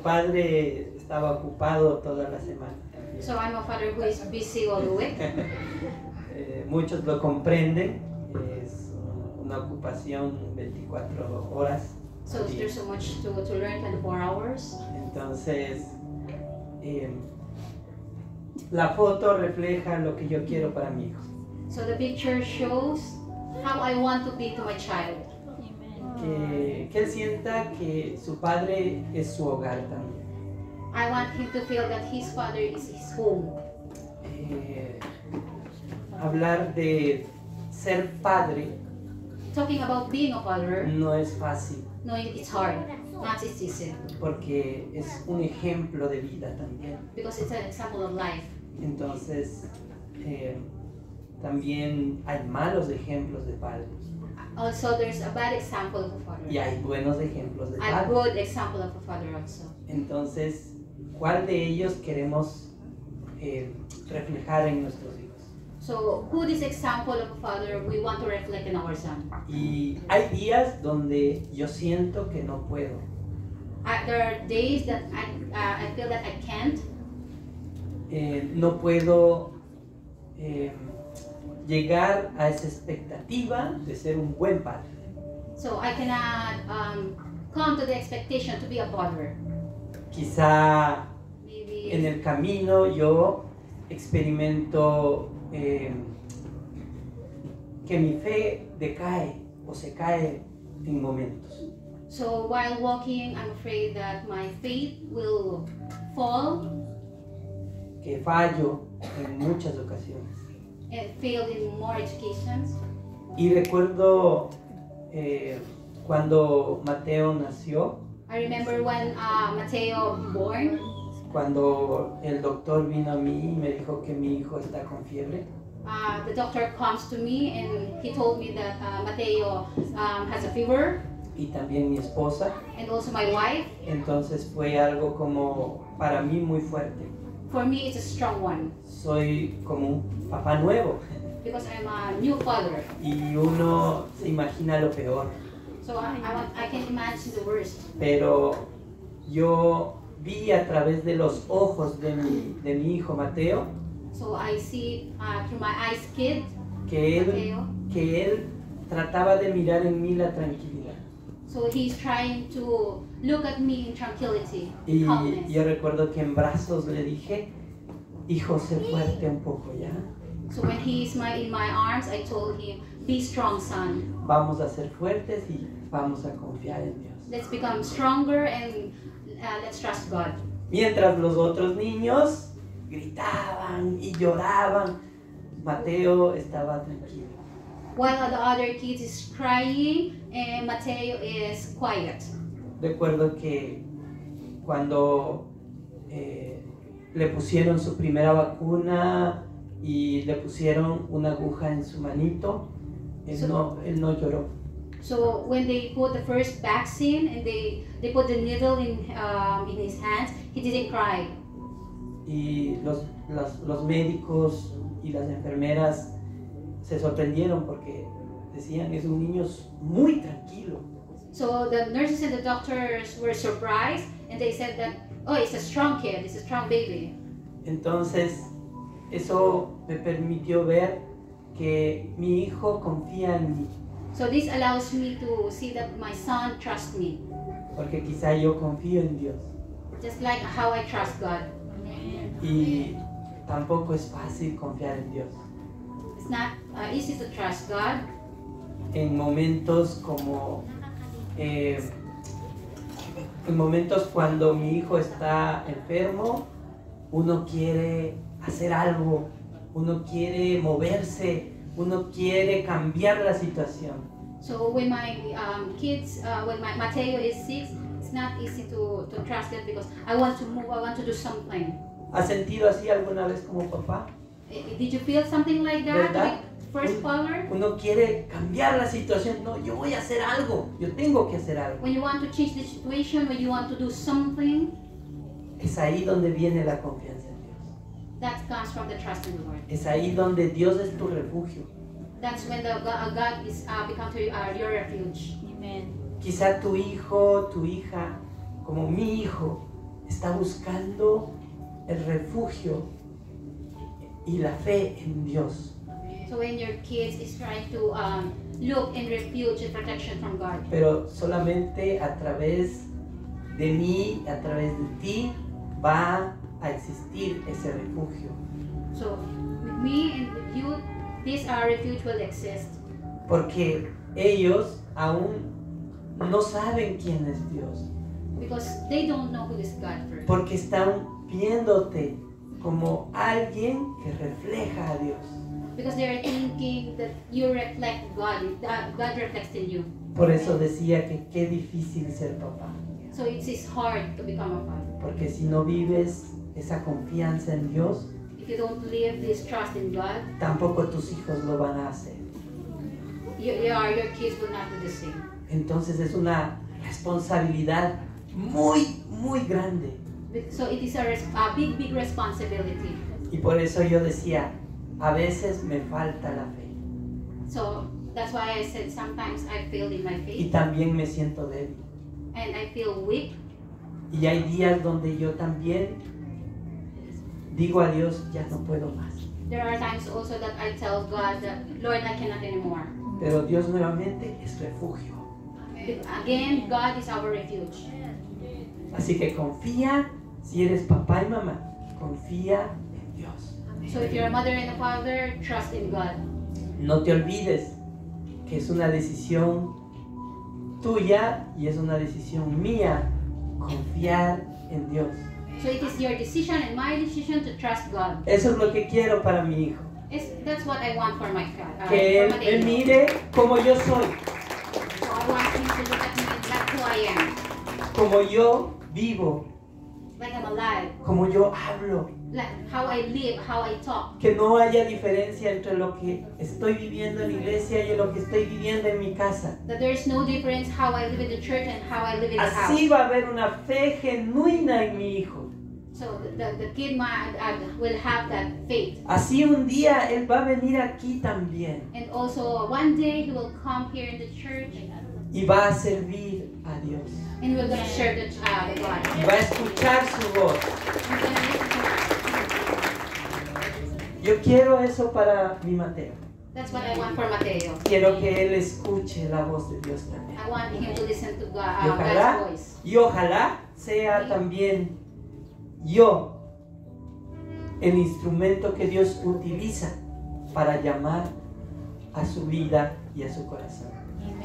padre estaba ocupado toda la semana. So I'm a father who is busy all the week. Muchos lo comprenden, es una ocupación 24 horas. So there's so much to learn, 24 hours. Entonces, la foto refleja lo que yo quiero para mi hijo. So the picture shows how I want to be to my child. Que él sienta que su padre es su hogar también. I want him to feel that his father is his home. Hablar de ser padre Talking about being a father, no es fácil no, it's hard. Not it's easy. porque es un ejemplo de vida también. Because it's an example of life. Entonces, también hay malos ejemplos de padres Also, there's a bad example of a father. y hay buenos ejemplos de A padres. good example of a father also. Entonces, ¿cuál de ellos queremos reflejar en nuestros hijos? So, who this example of a father we want to reflect in our son? Y hay días donde yo siento que no puedo. There are days that I feel that I can't. No puedo llegar a esa expectativa de ser un buen padre. So I cannot come to the expectation to be a father. Quizá Maybe en el camino yo experimento que mi fe decae o se cae en momentos. so while walking, I'm afraid that my faith will fall Que fallo en muchas ocasiones. and fail in more educations. Y recuerdo cuando Mateo nació, I remember when Mateo born. cuando el doctor vino a mí y me dijo que mi hijo está con fiebre. The doctor comes to me and he told me that Mateo has a fever, Y también mi esposa. and also my wife. Entonces fue algo como para mí muy fuerte. For me, it's a strong one Soy como un papá nuevo because I'm a new father. y uno se imagina lo peor. So I can imagine the worst. Pero yo vi a través de los ojos de mi hijo Mateo So I see through my eyes, kid, que él trataba de mirar en mí la tranquilidad. So he's trying to look at me in tranquility, Y calmness. yo recuerdo que en brazos le dije, hijo, sé fuerte un poco ya. So when he's in my arms, I told him, be strong, son. Vamos a ser fuertes y vamos a confiar en Dios. Let's become stronger and let's trust God. Mientras los otros niños gritaban y lloraban, Mateo estaba tranquilo. While the other kids is crying and Mateo is quiet. Recuerdo que cuando le pusieron su primera vacuna y le pusieron una aguja en su manito, él no lloró. So when they put the first vaccine and they put the needle in his hands, he didn't cry. Y los médicos y las enfermeras se sorprendieron porque decían, es un niño muy tranquilo. So the nurses and the doctors were surprised and they said that, oh, it's a strong kid, it's a strong baby. Entonces, eso me permitió ver que mi hijo confía en mí, So this allows me to see that my son trusts me, porque quizá yo confío en Dios. just like how I trust God. Y tampoco es fácil confiar en Dios. It's not easy to trust God. En momentos como, en momentos cuando mi hijo está enfermo, uno quiere hacer algo, uno quiere moverse, uno quiere cambiar la situación. So when my kids, when my Mateo is sick, it's not easy to trust it because I want to move, I want to do something. ¿Has sentido así alguna vez como papá? Did you feel something like that? ¿Verdad? Like first father? Uno quiere cambiar la situación. No, yo voy a hacer algo, yo tengo que hacer algo. When you want to change the situation, when you want to do something, Es ahí donde viene la confianza en Dios. that comes from the trust in the Lord. Es ahí donde Dios es tu refugio. That's when God is become your refuge. Amen. Quizá tu hijo, tu hija, como mi hijo, está buscando el refugio y la fe en Dios. So when your kids is trying to look in refuge and protection from God. Pero solamente a través de mí, a través de ti, va a existir ese refugio. So with me and with you, this refuge will exist. Porque ellos aún no saben quién es Dios. Because they don't know who is God first. Porque están viéndote como alguien que refleja a Dios. Because they are thinking that you reflect God, God reflects in you. Por eso decía que qué difícil ser papá. So it is hard to become a father. Porque si no vives esa confianza en Dios, If you don't live this trust in God, tampoco tus hijos lo van a hacer. your kids will not do the same. Entonces es una responsabilidad muy, muy grande. So it is a big responsibility. Y por eso yo decía, a veces me falta la fe. So that's why I said sometimes I fail in my Y faith también me siento débil. and I feel weak. Y hay días donde yo también digo a Dios, ya no puedo más. There are times also that I tell God that, Lord, I cannot anymore. Pero Dios nuevamente es refugio. Again, God is our refuge. Así que confía, si eres papá y mamá, confía en Dios. So if you're a mother and a father, trust in God. No te olvides que es una decisión tuya y es una decisión mía confiar en Dios. So it is your decision and my decision to trust God. Eso es lo que quiero para mi hijo. That's what I want for my Que for él me Mateo. mire como yo soy, So I want him to look at me like who I am, como yo vivo, like I'm alive, como yo hablo. like how I live, how I talk. Que no haya diferencia entre lo que estoy viviendo en la iglesia y lo que estoy viviendo en mi casa. That there is no difference how I live in the church and how I live in the Así house. va a haber una fe genuina en mi hijo. So the kid will have that faith. Así un día él va a venir aquí también And also one day he will come here in the church y va a servir a Dios. and we're going to share the Y God. va a escuchar su voz. We're gonna listen to God. Yo quiero eso para mi Mateo. That's what I want for Mateo. Quiero que él escuche la voz de Dios también. I want him to listen to Y God's voice. ojalá sea también yo el instrumento que Dios utiliza para llamar a su vida y a su corazón.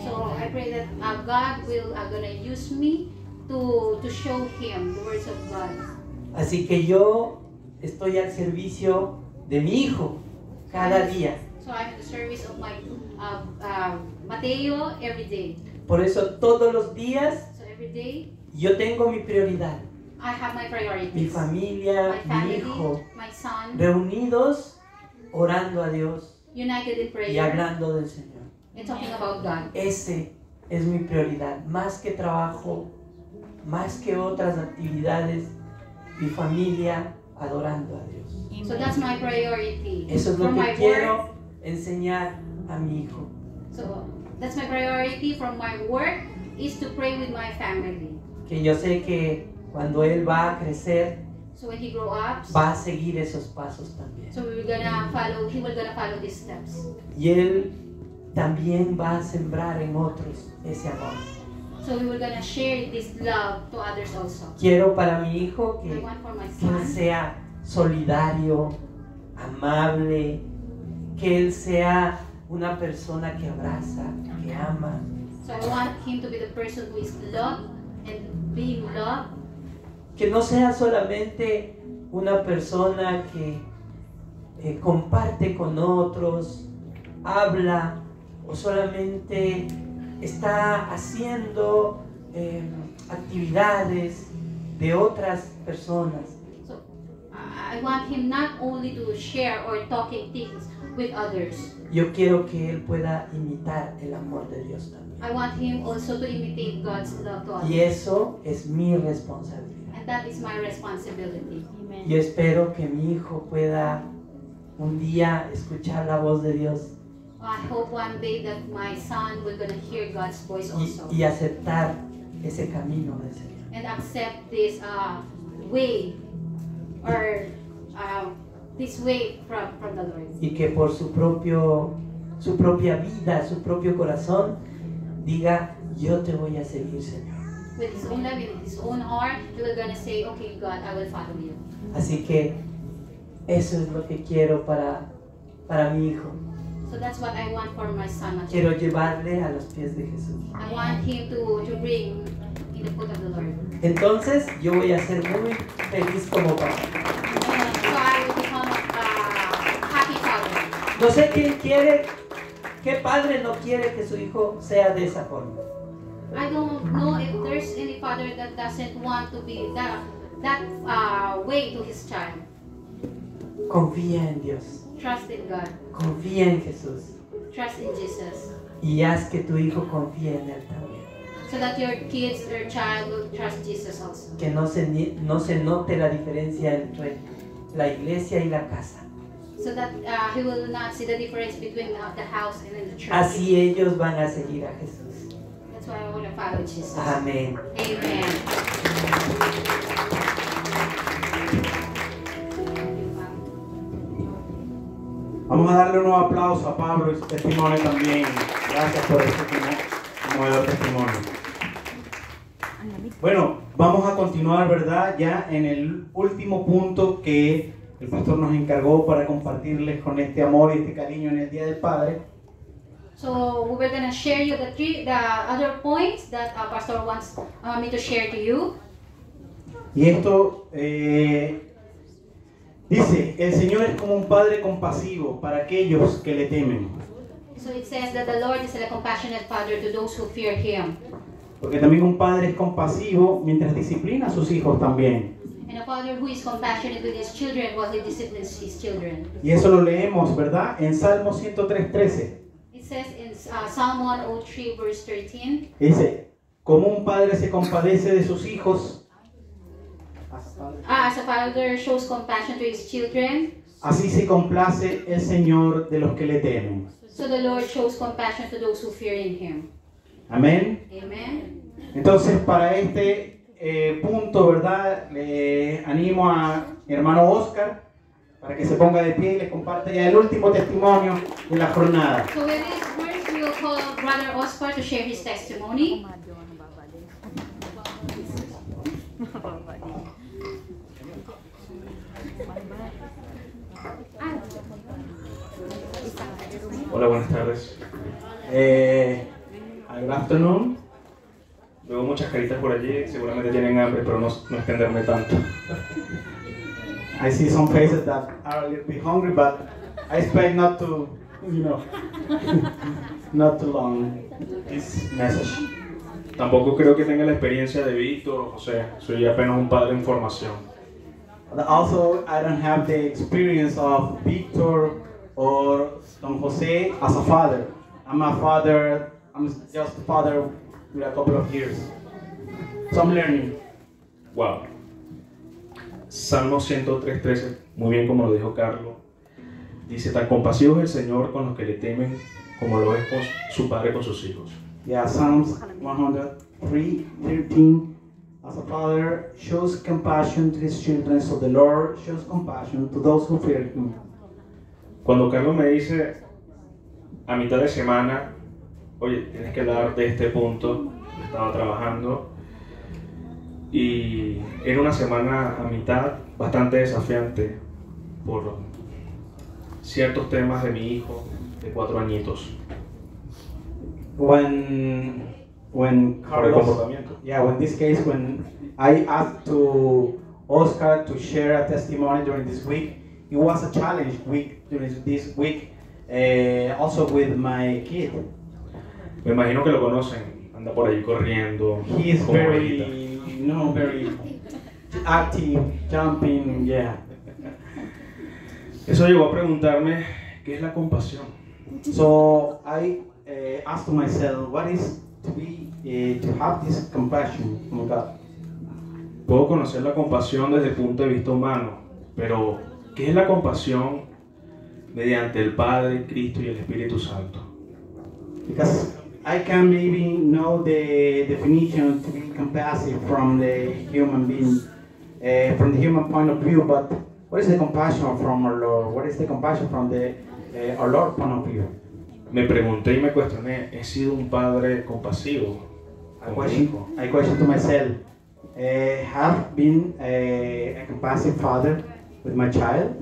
So I pray that God will gonna use me to show him the words of God. Así que yo estoy al servicio de mi hijo cada día. So I'm at the service of my Mateo every day. Por eso todos los días So every day yo tengo mi prioridad. I have my Mi priorities. familia, My mi family, hijo, my son, reunidos orando a Dios united in y prayer hablando del Señor. and talking about God. Ese es mi prioridad, más que trabajo, más que otras actividades, mi familia adorando a Dios. So that's my priority. Eso es For lo my que work, quiero enseñar a mi hijo. so that's my priority from my work is to pray with my family. Que yo sé que cuando él va a crecer, So when he grow up, va a seguir esos pasos también. so he will gonna follow these steps. Y él también va a sembrar en otros ese amor. So we were gonna share this love to others also. Quiero para mi hijo I que want for my él son sea solidario, amable, que él sea una persona que abraza, que ama, so I want him to be the person who is loved and being loved. que no sea solamente una persona que comparte con otros, habla o solamente está haciendo actividades de otras personas. So I want him not only to share or talking things with others. Yo quiero que él pueda imitar el amor de Dios también. I want him also to imitate God's love to others. Y eso es mi responsabilidad. And that is my responsibility. Yo espero que mi hijo pueda un día escuchar la voz de Dios I hope one day that my son will gonna hear God's voice also y aceptar ese camino del Señor. and accept this way or this way from the Lord. Y que por su propia vida, su propio corazón, diga, yo te voy a seguir, Señor. With his own life, with his own heart, he will gonna say, okay, God, I will follow you. Así que eso es lo que quiero para mi hijo. So that's what I want for my son. Quiero llevarle a los pies de Jesús. I want him to bring in the foot of the Lord. Entonces yo voy a ser muy feliz como papá. So I will become a happy father. No sé qué padre no quiere que su hijo sea de esa forma. I don't know if there's any father that doesn't want to be that way to his child. Confía en Dios, Trust in God. confía en Jesús Trust in Jesus. y haz que tu hijo confíe en Él también. so that your kids or child will trust Jesus also. Que no se note la diferencia entre la iglesia y la casa. So that he will not see the difference between the house and in the church. Así ellos van a seguir a Jesús. That's why I want to follow Jesus. Amén. Amen. Vamos a darle un nuevo aplauso a Pablo y su testimonio también. Gracias por este conmovedor testimonio. Bueno, vamos a continuar, ¿verdad? Ya en el último punto que el pastor nos encargó para compartirles con este amor y este cariño en el Día del Padre. So we were going to share you the other points that our pastor wants me to share to you. Y esto dice, el Señor es como un padre compasivo para aquellos que le temen. So it says that the Lord is a compassionate father to those who fear him. Porque también un padre es compasivo mientras disciplina a sus hijos también. And a father who is compassionate with his children while he disciplines his children. Y eso lo leemos, ¿verdad? En Salmo 103:13. It says in Psalm 103 verse 13. Dice, como un padre se compadece de sus hijos, As a father shows compassion to his children, así se complace el Señor de los que le temen. so the Lord shows compassion to those who fear in him. Amén. Amen. Entonces, para este punto, ¿verdad? Le animo a mi hermano Oscar para que se ponga de pie y les comparta ya el último testimonio de la jornada. So with these words, we will call Brother Oscar to share his testimony. Hola, buenas tardes. Good afternoon. Veo muchas caritas por allí, seguramente tienen hambre, pero no extenderme tanto. I see some faces that are a little bit hungry, but I expect not to, not too long this message. Tampoco creo que tenga la experiencia de Víctor o José, soy apenas un padre en formación. Also, I don't have the experience of Victor or Don Jose as a father. I'm just a father with a couple of years. So I'm learning. Wow. Salmo 103:13, muy bien como lo dijo Carlos, dice, tan compasivo es el Señor con los que le temen como lo es con su padre con sus hijos. Yeah, Psalms 103:13. As a father shows compassion to his children, so the Lord shows compassion to those who fear him. Cuando Carlos me dice a mitad de semana, oye, tienes que dar de este punto, estaba trabajando y era una semana a mitad bastante desafiante por ciertos temas de mi hijo de 4 añitos. When Carlos, yeah, in this case, when I asked to Oscar to share a testimony during this week, it was a challenge week during this week, also with my kid. Me imagino que lo conocen, anda por ahí corriendo. He is como very, abuelita. very active, jumping, yeah. Eso llegó a preguntarme, ¿qué es la compasión? So I asked myself, what is to have this compassion from God? Puedo conocer la compasión desde el punto de vista humano, pero ¿qué es la compasión mediante el Padre, Cristo y el Espíritu Santo? Because I can maybe know the definition to be compassionate from the human being, from the human point of view, but what is the compassion from our Lord? What is the compassion from the our Lord point of view? Me pregunté y me cuestioné, ¿he sido un padre compasivo? I question to myself, have been a compassionate father with my child?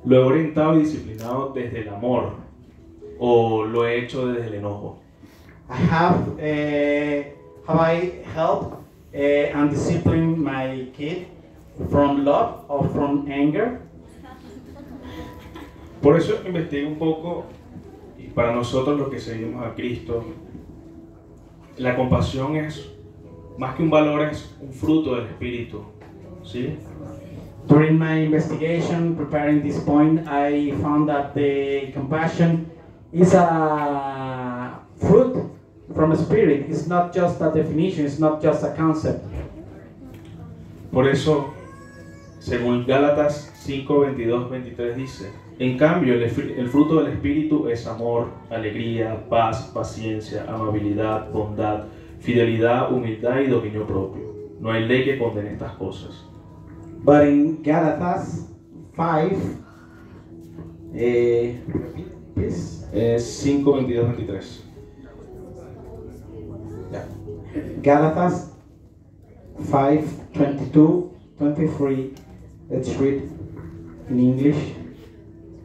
¿Lo he orientado y disciplinado desde el amor o lo he hecho desde el enojo? Have I helped and disciplined my kid from love or from anger? Por eso investigué un poco, y para nosotros los que seguimos a Cristo, la compasión es, más que un valor, es un fruto del Espíritu, ¿sí? During my investigation, preparing this point, I found that the compassion is a fruit from a spirit is not just a definition, it's not just a concept. Por eso, según Gálatas 5, 22, 23 dice, en cambio el fruto del Espíritu es amor, alegría, paz, paciencia, amabilidad, bondad, fidelidad, humildad y dominio propio. No hay ley que condene estas cosas. But in Gálatas 5, repeat, please. 5, 22, 23. Yeah. Gálatas 5, 22, 23. Let's read in English.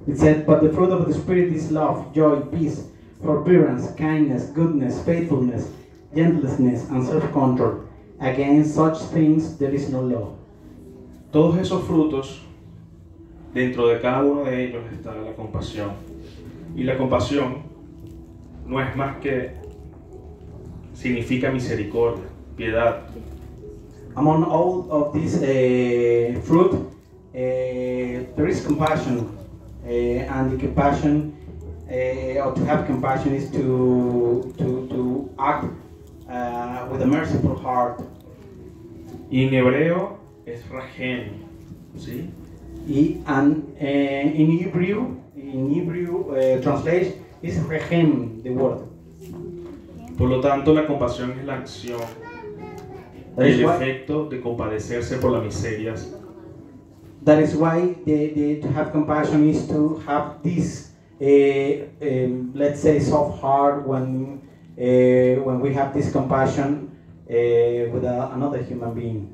It said, but the fruit of the Spirit is love, joy, peace, forbearance, kindness, goodness, faithfulness, gentleness, and self-control. Against such things there is no law. Todos esos frutos, dentro de cada uno de ellos está la compasión. Y la compasión no es más que significa misericordia, piedad. Among all of this fruit, there is compassion, and the compassion, or to have compassion, is to act with a merciful heart. Y en hebreo es rahem, ¿sí? And in Hebrew translation is rechem, the word. Por lo tanto, la compasión es la acción y el efecto de compadecerse por las miserias. That is why to have compassion is to have this, let's say, soft heart when we have this compassion with another human being.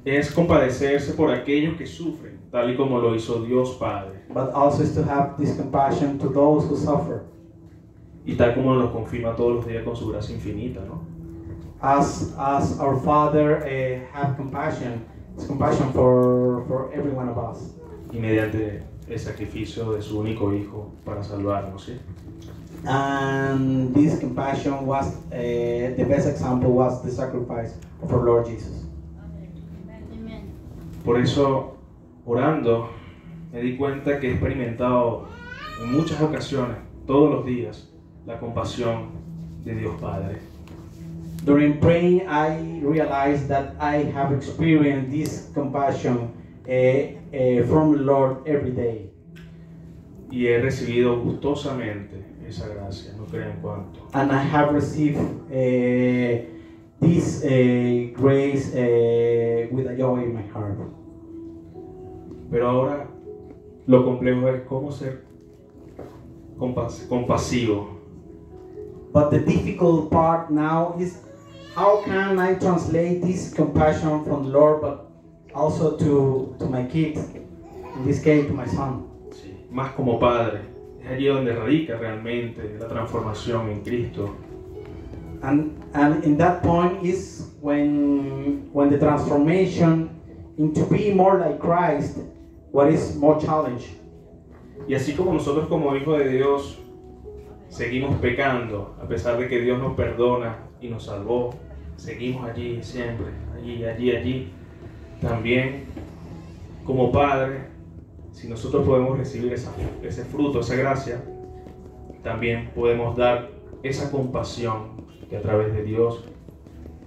Es compadecerse por aquellos que sufren, tal y como lo hizo Dios Padre. But also is to have this compassion to those who suffer. Y tal como nos confirma todos los días con su gracia infinita, ¿no? As our Father have compassion, it's compassion for every one of us. Y mediante el sacrificio de su único Hijo para salvarnos, ¿sí? And this compassion was, the best example was the sacrifice of our Lord Jesus. Por eso, orando, me di cuenta que he experimentado en muchas ocasiones, todos los días, la compasión de Dios Padre. During praying, I realized that I have experienced this compassion from the Lord every day. Y he recibido gustosamente esa gracia, no crean cuánto. And I have received this grace with a joy in my heart. Pero ahora lo complejo es cómo ser compasivo. But the difficult part now is how can I translate this compassion from the Lord, but also to my kids, in this case to my son. Sí, más como padre, es allí donde radica realmente la transformación en Cristo. And in that point is when the transformation into be more like Christ, what is more challenge. Y así como nosotros como hijos de Dios seguimos pecando, a pesar de que Dios nos perdona y nos salvó, seguimos allí siempre, allí. También como Padre, si nosotros podemos recibir ese fruto, esa gracia, también podemos dar esa compasión que a través de Dios,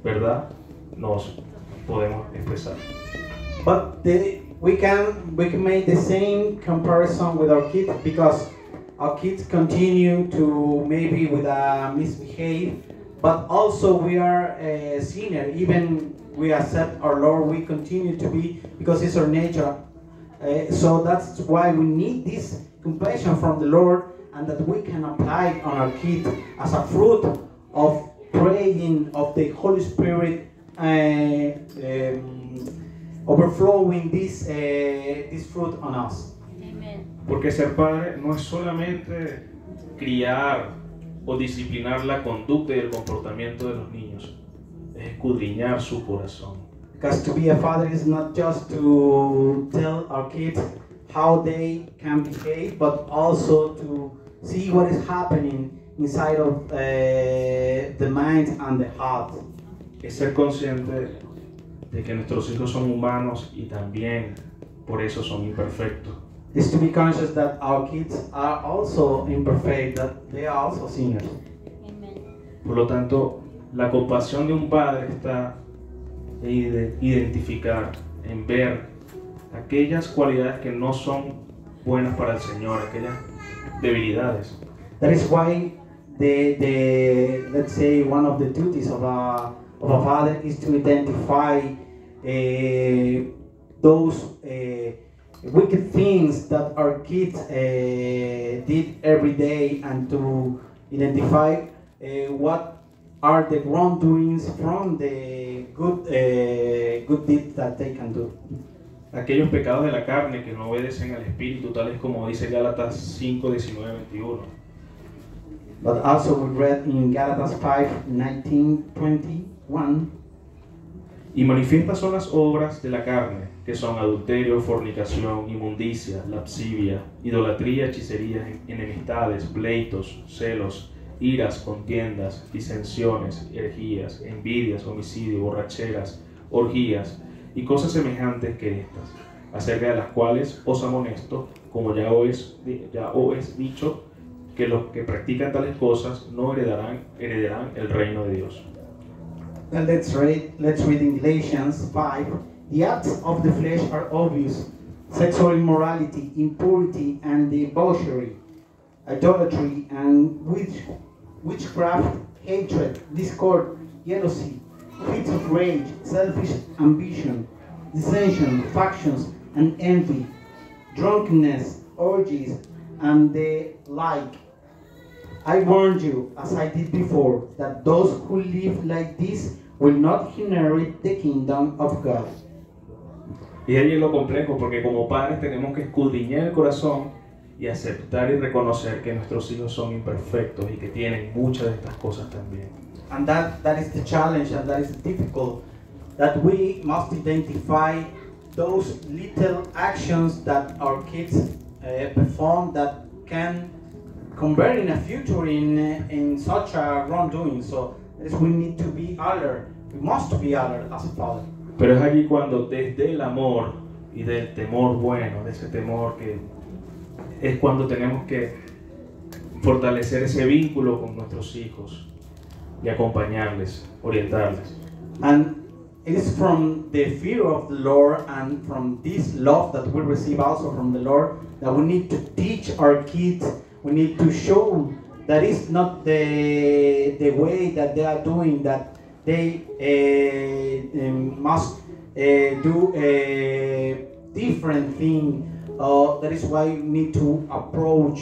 ¿verdad?, nos podemos expresar. But we can make the same comparison with our kids, because our kids continue to maybe with a misbehave, but also we are a sinner. Even we accept our Lord, we continue to be, because it's our nature. So that's why we need this compassion from the Lord, and that we can apply it on our kids as a fruit of praying of the Holy Spirit, overflowing this fruit on us. Amen. Porque ser padre no es solamente criar o disciplinar la conducta y el comportamiento de los niños, es escudriñar su corazón. Because to be a father is not just to tell our kids how they can behave, but also to see what is happening inside of the mind and the heart. Es ser consciente de que nuestros hijos son humanos y también por eso son imperfectos. Is to be conscious that our kids are also imperfect, that they are also sinners. Amen. Por lo tanto, la compasión de un padre está en identificar, en ver aquellas cualidades que no son buenas para el Señor, aquellas debilidades. That is why let's say one of the duties of a father is to identify those wicked things that our kids did every day, and to identify what are the wrongdoings from the good deeds that they can do. Aquellos pecados de la carne que no obedecen al Espíritu, tales como dice Gálatas 5, 19, 21. But also we read in Gálatas 5, 19, 21. Y manifiestas son las obras de la carne, que son adulterio, fornicación, inmundicia, lascivia, idolatría, hechicería, enemistades, pleitos, celos, iras, contiendas, disensiones, herejías, envidias, homicidio, borracheras, orgías y cosas semejantes que estas, acerca de las cuales os amonesto, como ya os he dicho, que los que practican tales cosas no heredarán el reino de Dios. Now let's read in Galatians 5. The acts of the flesh are obvious: sexual immorality, impurity and debauchery, idolatry and witchcraft, hatred, discord, jealousy, fits of rage, selfish ambition, dissension, factions and envy, drunkenness, orgies, and the like. I warned you, as I did before, that those who live like this will not inherit the kingdom of God. Y ahí es lo complejo, porque como padres tenemos que escudriñar el corazón y aceptar y reconocer que nuestros hijos son imperfectos y que tienen muchas de estas cosas también. And that is the challenge, and that is difficult, that we must identify those little actions that our kids perform that can convert in a future in such a wrongdoing. So we need to be alert. We must be alert as a father. Pero es allí cuando desde el amor y del temor bueno, de ese temor que es cuando tenemos que fortalecer ese vínculo con nuestros hijos y acompañarles, orientarles. And it is from the fear of the Lord and from this love that we receive also from the Lord that we need to teach our kids. We need to show that it's not the way that they are doing, that they must do a different thing. That is why we need to approach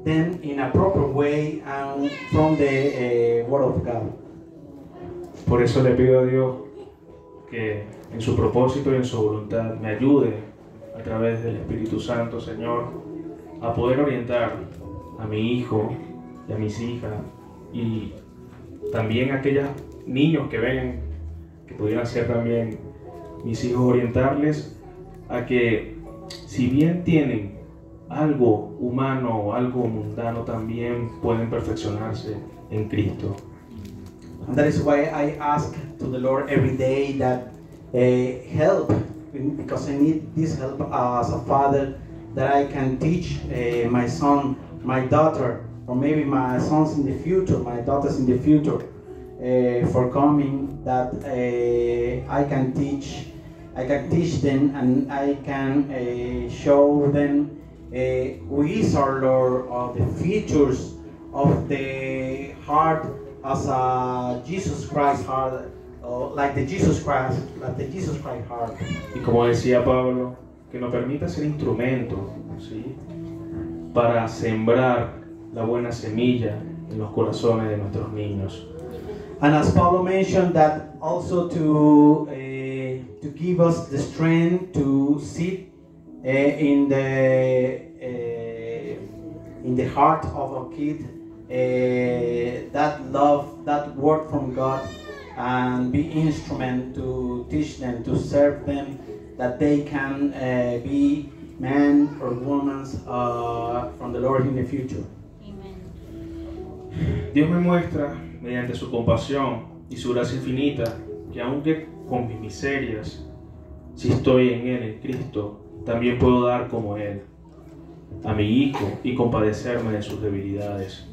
them in a proper way and from the Word of God. Por eso le pido a Dios que en su propósito y en su voluntad me ayude a través del Espíritu Santo, Señor, a poder orientar a mi hijo y a mis hijas y también a aquellos niños que ven, que pudieran ser también mis hijos, orientarles a que si bien tienen algo humano o algo mundano, también pueden perfeccionarse en Cristo. And that is why I ask to the Lord every day that help, because I need this help as a father, that I can teach my son, my daughter, or maybe my sons in the future, my daughters in the future, for coming, that I can teach them, and I can show them who is our Lord, or the features of the heart as a Jesus Christ heart, like the Jesus Christ heart. Y como decía Pablo, que nos permita ser instrumento, ¿sí?, para sembrar la buena semilla en los corazones de nuestros niños. And as Pablo mentioned, that also to give us the strength to sit in the heart of a kid, that love, that word from God, and be instrument to teach them, to serve them, that they can be men or women from the Lord in the future. Dios me muestra, mediante su compasión y su gracia infinita, que aunque con mis miserias, si estoy en Él, en Cristo, también puedo dar como Él a mi hijo y compadecerme de sus debilidades,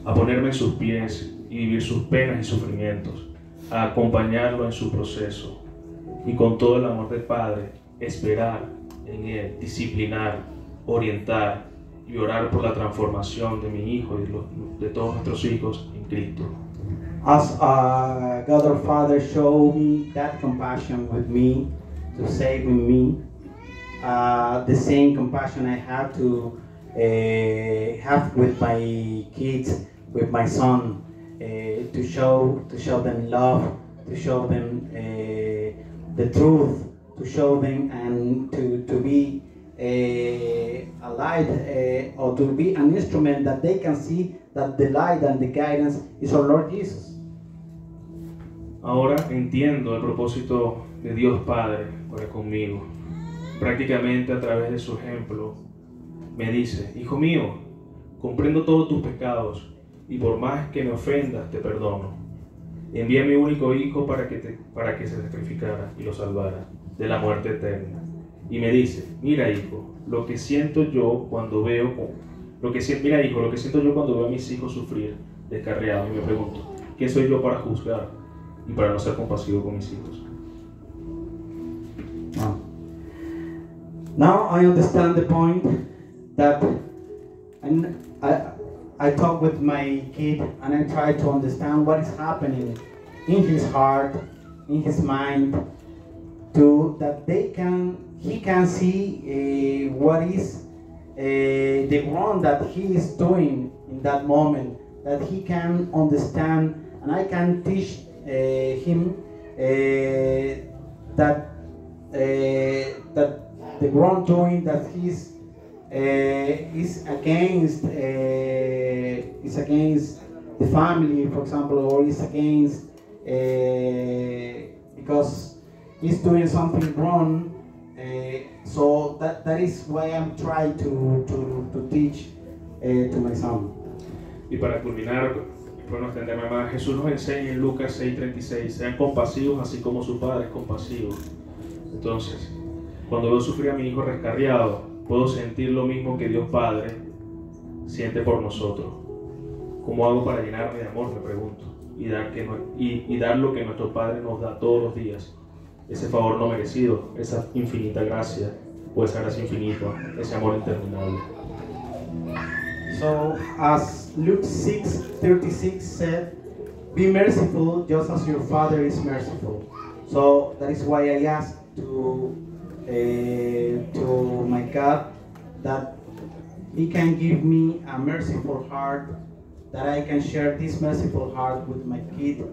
a ponerme en sus pies y vivir sus penas y sufrimientos, a acompañarlo en su proceso y con todo el amor del Padre, esperar en Él, disciplinar, orientar y orar por la transformación de mi hijo y de todos nuestros hijos en Cristo. As God our Father showed me that compassion with me, to save me, the same compassion I have to have with my kids, with my son, to show them love, to show them the truth, to show them and to be a light or to be an instrument that they can see that the light and the guidance is our Lord Jesus. Ahora entiendo el propósito de Dios Padre para conmigo. Prácticamente a través de su ejemplo me dice: hijo mío, comprendo todos tus pecados y por más que me ofendas te perdono. Envié a mi único hijo para que se sacrificara y lo salvara de la muerte eterna. Y me dice: mira hijo, lo que siento yo cuando veo a mis hijos sufrir descarriados. Y me pregunto: ¿quién soy yo para juzgar y para no ser compasivo con mis hijos? Now I understand the point that I talk with my kid and I try to understand what is happening in his heart, in his mind, that he can see what is the wrong that he is doing in that moment, that he can understand, and I can teach him that the wrongdoing that he's is against the family, for example, or is against because he's doing something wrong. So that is why I'm trying to teach to my son. Y para culminar, para no extenderme más, Jesús nos enseña en Lucas 6:36: sean compasivos así como su Padre es compasivo. Entonces, cuando veo sufrir a mi hijo rescarriado, puedo sentir lo mismo que Dios Padre siente por nosotros. ¿Cómo hago para llenarme de amor?, me pregunto, y dar lo que nuestro Padre nos da todos los días, ese favor no merecido, esa infinita gracia, o esa gracia infinita, ese amor interminable. So, as Luke 6:36 said, be merciful just as your Father is merciful. So that is why I asked to my God that He can give me a merciful heart, that I can share this merciful heart with my kid,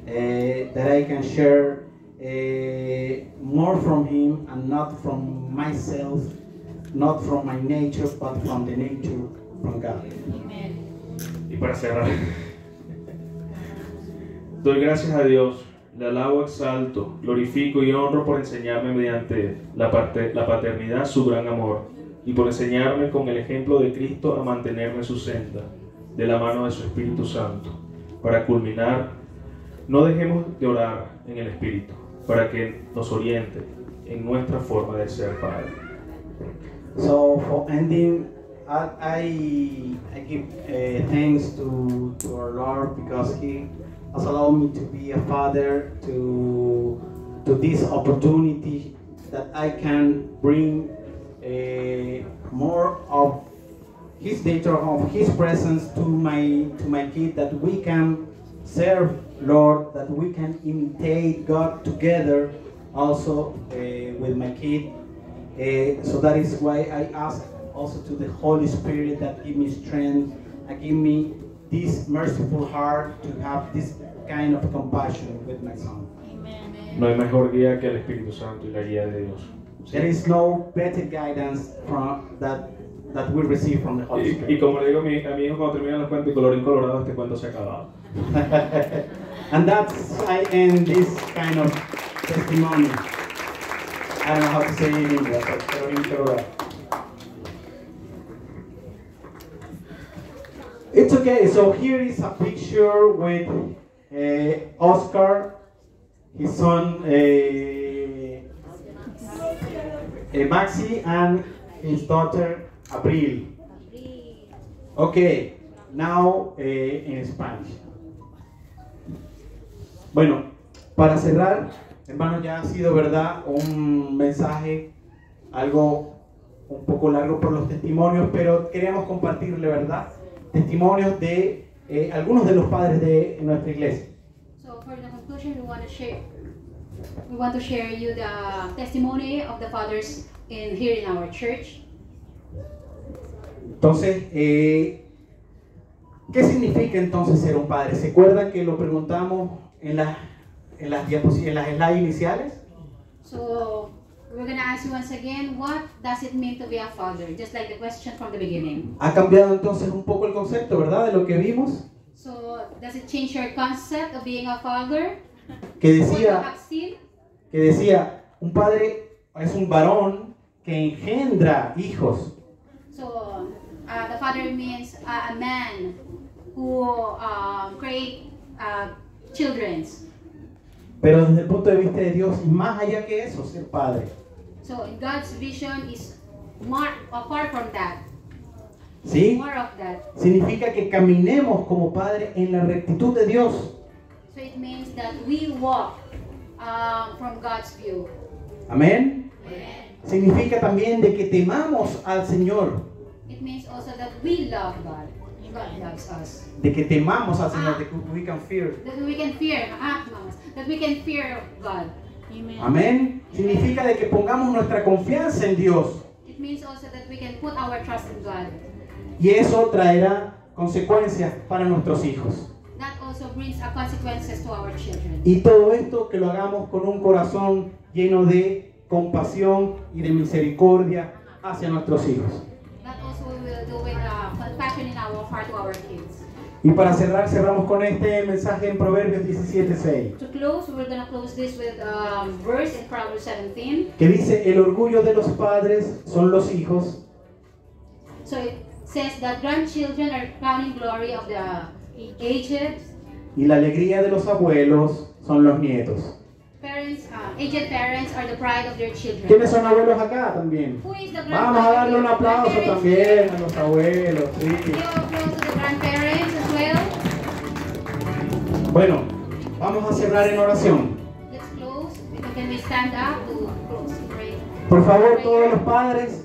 that I can share more from Him and not from myself, not from my nature, but from the nature from God. Y para cerrar, doy gracias a Dios, le alabo, exalto, glorifico y honro por enseñarme mediante la paternidad su gran amor y por enseñarme con el ejemplo de Cristo a mantenerme en su senda, de la mano de su Espíritu Santo. Para culminar, no dejemos de orar en el Espíritu, para que nos oriente en nuestra forma de ser Padre. So for ending, I give thanks to our Lord because He has allowed me to be a father to this opportunity that I can bring more of His nature, of His presence to my kid, that we can serve Lord, that we can imitate God together also with my kid. So that is why I ask also to the Holy Spirit that give me strength and give me this merciful heart to have this kind of compassion with my son. No hay mejor guía que el Espíritu Santo y la guía de Dios. There is no better guidance from that we receive from the Holy Spirit. Y como le digo a mi hijo cuando terminan los cuentos, y colorín colorado, este cuento se ha acabado. And that's I end this kind of testimony. I don't know how to say it in English, but colorín colorado. It's okay. So here is a picture with Oscar, his son Maxi, and his daughter Abril. Okay, now in Spanish. Bueno, para cerrar, hermanos, ya ha sido, ¿verdad?, un mensaje algo un poco largo por los testimonios, pero queríamos compartirle, ¿verdad?, testimonios de algunos de los padres de nuestra iglesia. So for the conclusion, we want to share you the testimony of the fathers here in our church. Entonces, ¿qué significa entonces ser un padre? ¿Se acuerdan que lo preguntamos en las slides iniciales? So we're going to ask you once again, what does it mean to be a father? Just like the question from the beginning. Ha cambiado entonces un poco el concepto, ¿verdad?, de lo que vimos. So does it change your concept of being a father? Que What you decía, have seen? un padre es un varón que engendra hijos. So the father means a man who create children. Pero desde el punto de vista de Dios, más allá que eso, ser padre. So in God's vision is more far from that. ¿Sí? More of that. Significa que caminemos como padre en la rectitud de Dios. So it means that we walk from God's view. Amén. Significa también de que temamos al Señor. It means also that we love God. God loves us. De que temamos al Señor, de que we can fear. That we can fear, that we can fear God. Amen. Amén. Significa de que pongamos nuestra confianza en Dios. It means also that we can put our trust in God. Y eso traerá consecuencias para nuestros hijos. That also brings consequences to our children. Y todo esto que lo hagamos con un corazón lleno de compasión y de misericordia hacia nuestros hijos. That also we will do with compassion in our heart to our kids. Y para cerrar, cerramos con este mensaje en Proverbios 17:6, To close, we're going to close this with verse in Proverbs 17. que dice: el orgullo de los padres son los hijos, So it says that grandchildren are crowning glory of the aged. y la alegría de los abuelos son los nietos. Aged parents are the pride of their children. ¿Quiénes son abuelos acá también? Who is the Vamos a darle un aplauso grandparents? también a los abuelos. Sí. Give applause to the grandparents as well. Bueno, vamos a cerrar en oración. Let's close. Can we stand up to close? Pray. Por favor, todos los padres,